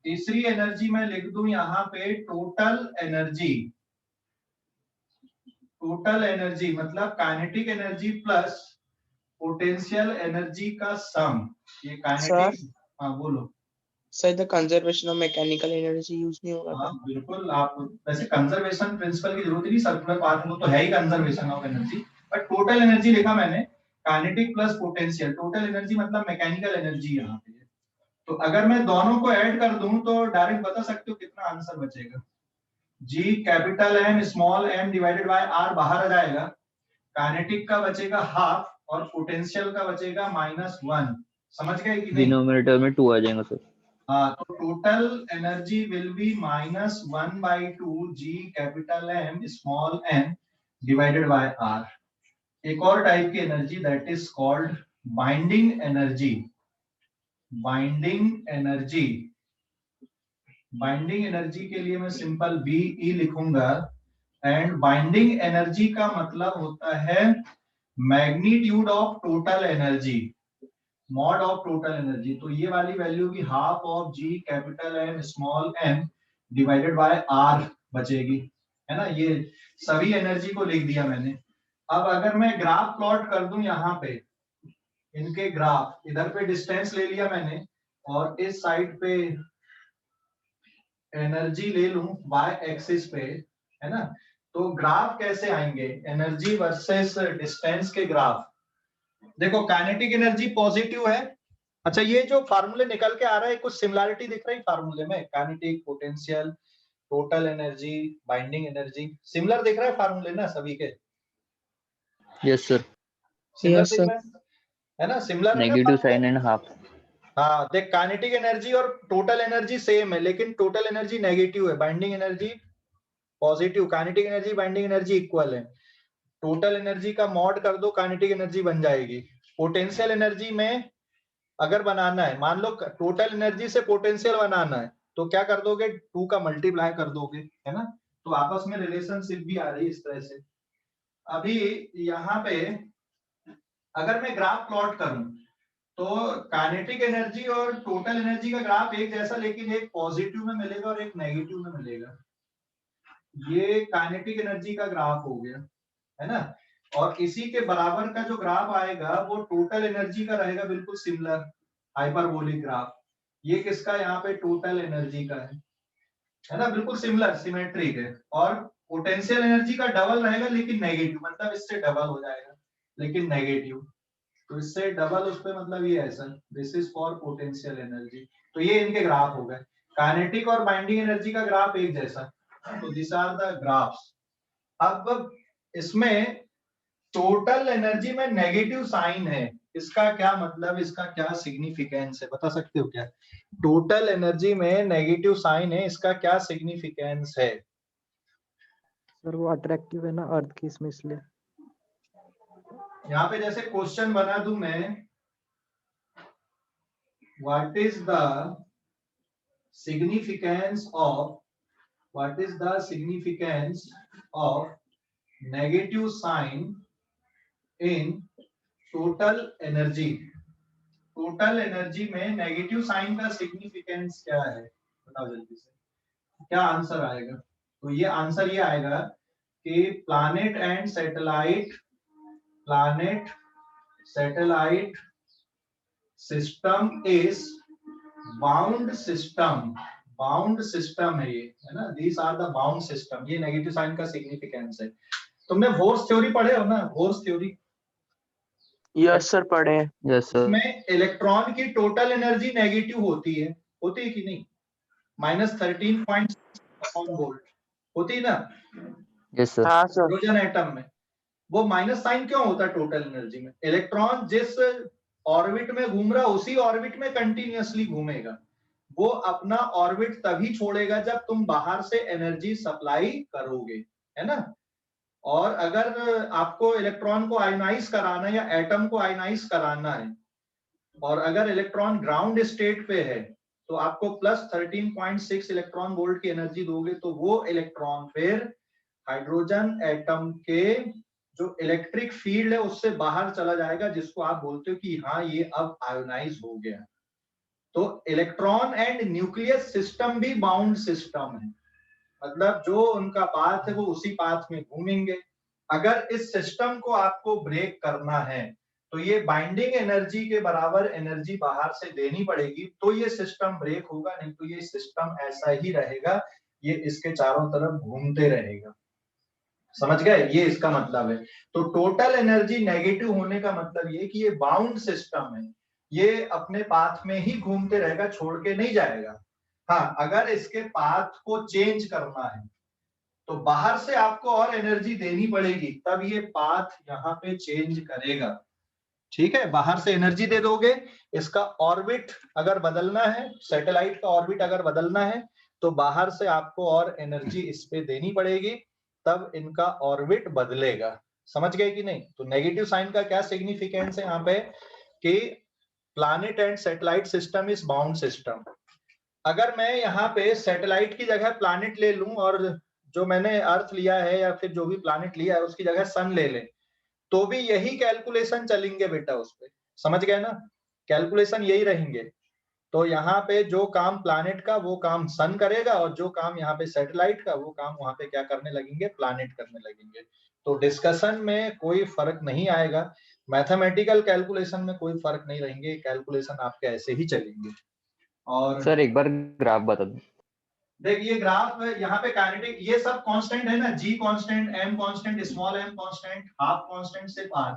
Speaker 1: तीसरी एनर्जी मैं लिख दूं यहाँ पे टोटल एनर्जी। टोटल एनर्जी मतलब kinetic energy plus potential energy का सम। ये काइनेटिक, हाँ बोलो
Speaker 2: sir. The conservation of mechanical energy use नहीं होगा।
Speaker 1: हाँ बिल्कुल, आप वैसे कंजर्वेशन प्रिंसिपल की जरूरत ही नहीं, सर्कुलर पाथ में तो है ही conservation of energy, but total energy लिखा मैंने kinetic plus potential. Total energy मतलब मैकेनिकल एनर्जी यहाँ पे है। तो अगर मैं दोनों को ऐड कर दूं तो डायरेक्ट बता सकते हो कितना आंसर बचेगा? G capital M small m divided by r बाहर आ जाएगा, काइनेटिक का बचेगा हाफ और पोटेंशियल का बचेगा -1। समझ गए कि नहीं?
Speaker 7: डिनोमिनेटर में 2 आ जाएगा सर।
Speaker 1: हाँ, तो total energy will be -1/2 g capital M small m divided by r। एक और टाइप की energy that is called binding energy. Binding energy, binding energy के लिए मैं सिंपल BE लिखूंगा एंड बाइंडिंग एनर्जी का मतलब होता है magnitude of total energy, mod of total energy. तो ये वाली वैल्यू की half of G capital N small N divided by R बचेगी, है ना। ये सभी एनर्जी को लिख दिया मैंने। अब अगर मैं ग्राफ प्लॉट कर दूं यहाँ पे, इनके ग्राफ, इधर पे डिस्टेंस ले लिया मैंने और इस साइड पे एनर्जी ले लूं वाई एक्सिस पे, है ना। तो ग्राफ कैसे आएंगे, एनर्जी वर्सेस डिस्टेंस के ग्राफ। देखो काइनेटिक एनर्जी पॉजिटिव है। अच्छा ये जो फार्मूले निकल के आ रहा है कुछ सिमिलरिटी दिख रही है फार्मूले में, kinetic, potential, total energy, binding energy, similar दिख रहा है फार्मूले ना सभी के?
Speaker 7: Yes sir.
Speaker 1: सिमिलर
Speaker 2: Yes,
Speaker 1: दिख
Speaker 2: sir.
Speaker 1: रहा है ना, similar
Speaker 7: negative sign and half.
Speaker 1: हाँ देख, काइनेटिक एनर्जी और टोटल एनर्जी सेम है, लेकिन टोटल एनर्जी नेगेटिव है, binding energy positive. Kinetic energy binding energy equal है। टोटल एनर्जी का मॉड कर दो, काइनेटिक एनर्जी बन जाएगी। पोटेंशियल एनर्जी में अगर बनाना है, मान लो टोटल एनर्जी से पोटेंशियल बनाना है, तो क्या कर दोगे, 2 का मल्टीप्लाई कर दोगे, है ना। तो आपस में रिलेशनशिप भी आ रही है इस तरह से। अभी यहाँ पे अगर मैं ग्राफ प्लॉट करूं तो काइनेटिक एनर्जी और टोटल एनर्जी का ग्राफ एक जैसा, लेकिन एक पॉजिटिव में मिलेगा और एक नेगेटिव में मिलेगा। ये काइनेटिक एनर्जी का ग्राफ हो गया, है ना। और इसी के बराबर का जो ग्राफ आएगा वो टोटल एनर्जी का रहेगा, बिल्कुल सिमिलर हाइपरबोलिक ग्राफ। ये किसका, यहाँ पे टोटल एनर्जी का है ना, बिल्कुल सिमिलर सिमेट्रिक है। और पोटेंशियल एनर्जी का डबल रहेगा लेकिन नेगेटिव, मतलब इससे डबल हो जाएगा लेकिन नेगेटिव। तो इससे डबल उस पे मतलब ये ऐसा, this is for potential energy. तो ये इनके ग्राफ हो गए, काइनेटिक और बाइंडिंग एनर्जी का ग्राफ एक जैसा। तो दिस आर द ग्राफ्स। अब इसमें टोटल एनर्जी में नेगेटिव साइन है, इसका क्या मतलब, इसका क्या सिग्निफिकेंस है, बता सकते हो क्या? टोटल एनर्जी में नेगेटिव साइन है, इसका क्या सिग्निफिकेंस है?
Speaker 3: सर वो अट्रैक्टिव है ना अर्थ की, इसमें इसलिए।
Speaker 1: यहाँ पे जैसे क्वेश्चन बना दूं मैं, what is the significance of negative sign in total energy. Total energy में नेगेटिव साइन का सिग्निफिकेंस क्या है, बताओ जल्दी से, क्या आंसर आएगा? तो ये आंसर ये आएगा कि planet and satellite system is bound system है ये, है ना। These are the bound system, ये नेगेटिव साइन का सिग्निफिकेंस है। तुमने फोर्स थ्योरी पढ़े हो ना, फोर्स थ्योरी?
Speaker 2: Yes, sir. पढ़े हैं।
Speaker 7: Yes sir.
Speaker 1: इसमें इलेक्ट्रॉन की टोटल एनर्जी नेगेटिव होती है कि नहीं? -13.6 वोल्ट होती है ना
Speaker 7: यस सर।
Speaker 2: हाँ सर।
Speaker 1: हाइड्रोजन एटम में। वो माइनस साइन क्यों होता है टोटल एनर्जी में? इलेक्ट्रॉन जिस ऑर्बिट में घूम रहा उसी ऑर्बिट में कंटिन्यूअसली घूमेगा। वो अपना ऑर्बिट तभी छोड़ेगा जब तुम बाहर से एनर्जी सप्लाई करोगे, है ना। और अगर आपको इलेक्ट्रॉन को आयोनाइज कराना है या एटम को आयोनाइज कराना है, और अगर इलेक्ट्रॉन ग्राउंड स्टेट पे है, तो आपको +13.6 इलेक्ट्रॉन वोल्ट की एनर्जी दोगे, तो वो इलेक्ट्रॉन फिर हाइड्रोजन एटम के जो इलेक्ट्रिक फील्ड है उससे बाहर चला जाएगा, जिसको आप बोलते हो कि हाँ ये अब आयोनाइज हो गया। तो इलेक्ट्रॉन एंड न्यूक्लियस सिस्टम भी बाउंड सिस्टम है, मतलब जो उनका पाथ है वो उसी पाथ में घूमेंगे। अगर इस सिस्टम को आपको ब्रेक करना है तो ये बाइंडिंग एनर्जी के बराबर एनर्जी बाहर से देनी पड़ेगी, तो ये सिस्टम ब्रेक होगा, नहीं तो ये सिस्टम ऐसा ही रहेगा, ये इसके चारों तरफ घूमते रहेगा। समझ गए? ये इसका मतलब है। तो टोटल एनर्जी नेगेटिव होने का मतलब ये कि ये बाउंड सिस्टम है, ये अपने पाथ में ही घूमते रहेगा, छोड़ के नहीं जाएगा। हाँ, अगर इसके पाथ को चेंज करना है तो बाहर से आपको और एनर्जी देनी पड़ेगी, तब ये पाथ यहाँ पे चेंज करेगा। ठीक है, बाहर से एनर्जी दे दोगे, इसका ऑर्बिट अगर बदलना है, सैटेलाइट का ऑर्बिट अगर बदलना है, तो बाहर से आपको और एनर्जी इस पे देनी पड़ेगी, तब इनका ऑर्बिट बदलेगा। समझ गए कि नहीं? तो नेगेटिव साइन का क्या सिग्निफिकेंस है यहाँ पे कि planet and satellite system is bound system. अगर मैं यहाँ पे सैटेलाइट की जगह प्लैनेट ले लूं और जो मैंने अर्थ लिया है या फिर जो भी प्लैनेट लिया है उसकी जगह सन ले लें तो भी यही कैलकुलेशन चलेंगे बेटा उस पे, समझ गए ना, कैलकुलेशन यही रहेंगे। तो यहाँ पे जो काम प्लैनेट का वो काम सन करेगा और जो काम यहाँ पे सैटेलाइट का वो काम वहां पे क्या करने लगेंगे, प्लैनेट करने लगेंगे। तो डिस्कशन में कोई फर्क नहीं आएगा, मैथमेटिकल कैलकुलेशन में कोई फर्क नहीं रहेंगे, कैलकुलेशन आपके ऐसे ही चलेंगे। और
Speaker 7: सर एक बार ग्राफ बता दो।
Speaker 1: देख ये ग्राफ यहाँ पे काइनेटिक ये सब कांस्टेंट है ना, G constant, M constant, small m constant, half constant से पार,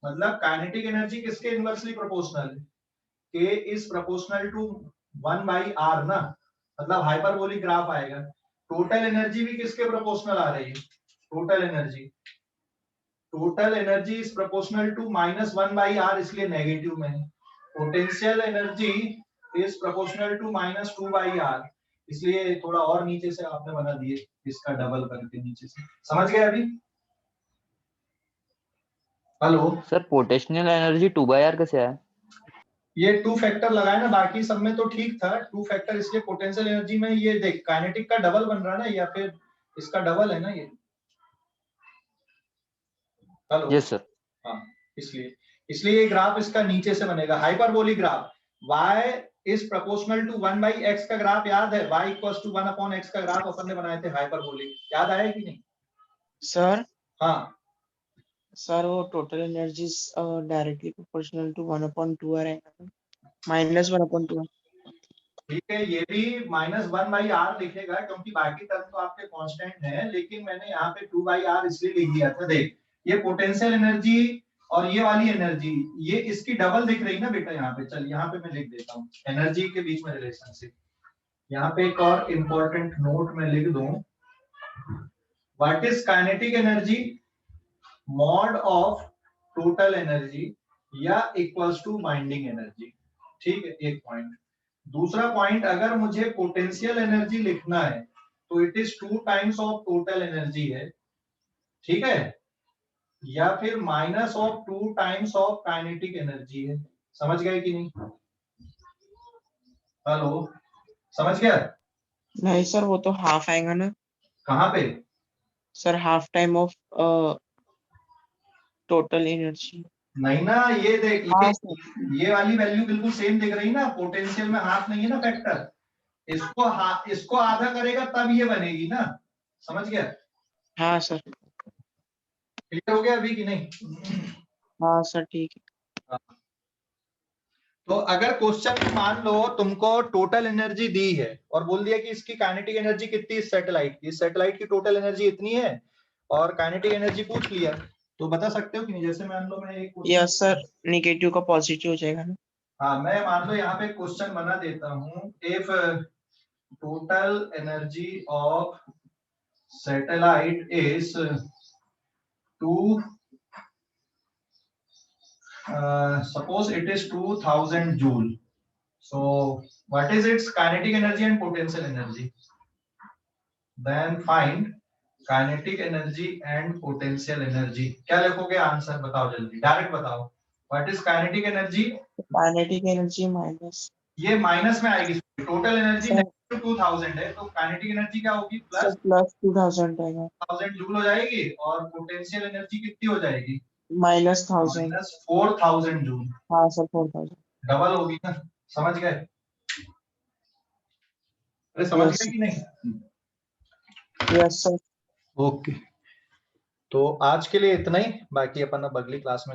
Speaker 1: मतलब काइनेटिक एनर्जी किसके इनवर्सली प्रोपोर्शनल है, K is proportional to 1/r ना, मतलब हाइपरबोलिक ग्राफ आएगा। टोटल एनर्जी भी किसके प्रोपोर्शनल आ रही है, total energy is proportional to -1/r, इसलिए नेगेटिव में है। Potential energy is proportional to -2/r, इसलिए थोड़ा और नीचे से आपने बना दिए, इसका डबल करके नीचे से, समझ गए अभी? Hello
Speaker 7: sir potential energy 2/r कैसे आया?
Speaker 1: ये 2 फैक्टर लगाए ना, बाकी सब में तो ठीक था 2 फैक्टर, इसलिए पोटेंशियल एनर्जी में ये देख काइनेटिक का डबल बन रहा है ना, या फिर इसका डबल है ना ये। Hello
Speaker 7: yes sir.
Speaker 1: हाँ, इसलिए ये ग्राफ इसका नीचे से बनेगा, hyperbolic graph. y is proportional to 1/x का ग्राफ याद है, y इक्वल्स टू 1/x का ग्राफ अपन ने बनाए थे हाइपरबोलिक, याद आया कि नहीं?
Speaker 2: सर
Speaker 1: हाँ
Speaker 2: सर वो total energy directly proportional to 1/2r है, -1/2r।
Speaker 1: ठीक है, ये भी -1/r लिखेगा क्योंकि बाकी टर्म तो आपके कांस्टेंट है, लेकिन मैंने यहाँ पे 2/r इसलिए लिख दिया था। देख ये पोटेंशियल एनर्जी और ये वाली एनर्जी ये इसकी डबल दिख रही ना बेटा, यहाँ पे चल यहाँ पे मैं लिख देता हूँ एनर्जी के बीच में रिलेशनशिप। यहाँ पे एक और इम्पोर्टेंट नोट मैं लिख दूं, what is kinetic energy, mod of total energy या इक्वल्स टू बाइंडिंग एनर्जी। ठीक है, एक पॉइंट। दूसरा पॉइंट, अगर मुझे पोटेंशियल एनर्जी लिखना है तो it is 2 times of total energy है, ठीक है, या फिर -2 टाइम्स ऑफ काइनेटिक एनर्जी है। समझ गए कि नहीं? हेलो समझ गया?
Speaker 2: नहीं सर वो तो हाफ आएगा ना
Speaker 1: कहाँ पे?
Speaker 2: Sir, half time of total energy.
Speaker 1: नहीं ना, ये देख
Speaker 2: हाँ
Speaker 1: ये वाली वैल्यू बिल्कुल सेम दिख रही ना, पोटेंशियल में हाफ नहीं है ना फैक्टर, इसको आधा करेगा तब ये बनेगी ना, समझ गया?
Speaker 2: हाँ सर।
Speaker 1: क्लियर हो गया अभी कि नहीं?
Speaker 2: हाँ सर ठीक है।
Speaker 1: तो अगर क्वेश्चन में मान लो तुमको टोटल एनर्जी दी है और बोल दिया कि इसकी काइनेटिक एनर्जी कितनी है सैटेलाइट की, सैटेलाइट की टोटल एनर्जी इतनी है और काइनेटिक एनर्जी पूछ लिया, तो बता सकते हो कि नहीं? जैसे मान लो मैं एक
Speaker 2: यस सर, नेगेटिव का पॉजिटिव हो जाएगा ना।
Speaker 1: हाँ, मैं मान लो यहाँ पे क्वेश्चन बना देता हूँ, if total energy of satellite is 2 suppose it is 2000 joule, so what is its kinetic energy and potential energy? Then find kinetic energy and potential energy। क्या लिखोगे आंसर बताओ जल्दी, डायरेक्ट बताओ। what is kinetic energy?
Speaker 2: Kinetic energy minus,
Speaker 1: ये minus में आएगी, total energy 2000 है तो काइनेटिक एनर्जी क्या होगी,
Speaker 2: सर प्लस 2000 आएगा,
Speaker 1: 1000 जूल हो जाएगी, और पोटेंशियल एनर्जी कितनी हो जाएगी,
Speaker 2: -1000।
Speaker 1: -4000 जूल।
Speaker 2: हाँ सर 4000
Speaker 1: डबल होगी ना, समझ गए? अरे समझ
Speaker 2: Yes.
Speaker 1: गए कि नहीं?
Speaker 2: Yes sir.
Speaker 1: ओके, तो आज के लिए इतना ही, बाकी अपन अब अगली क्लास में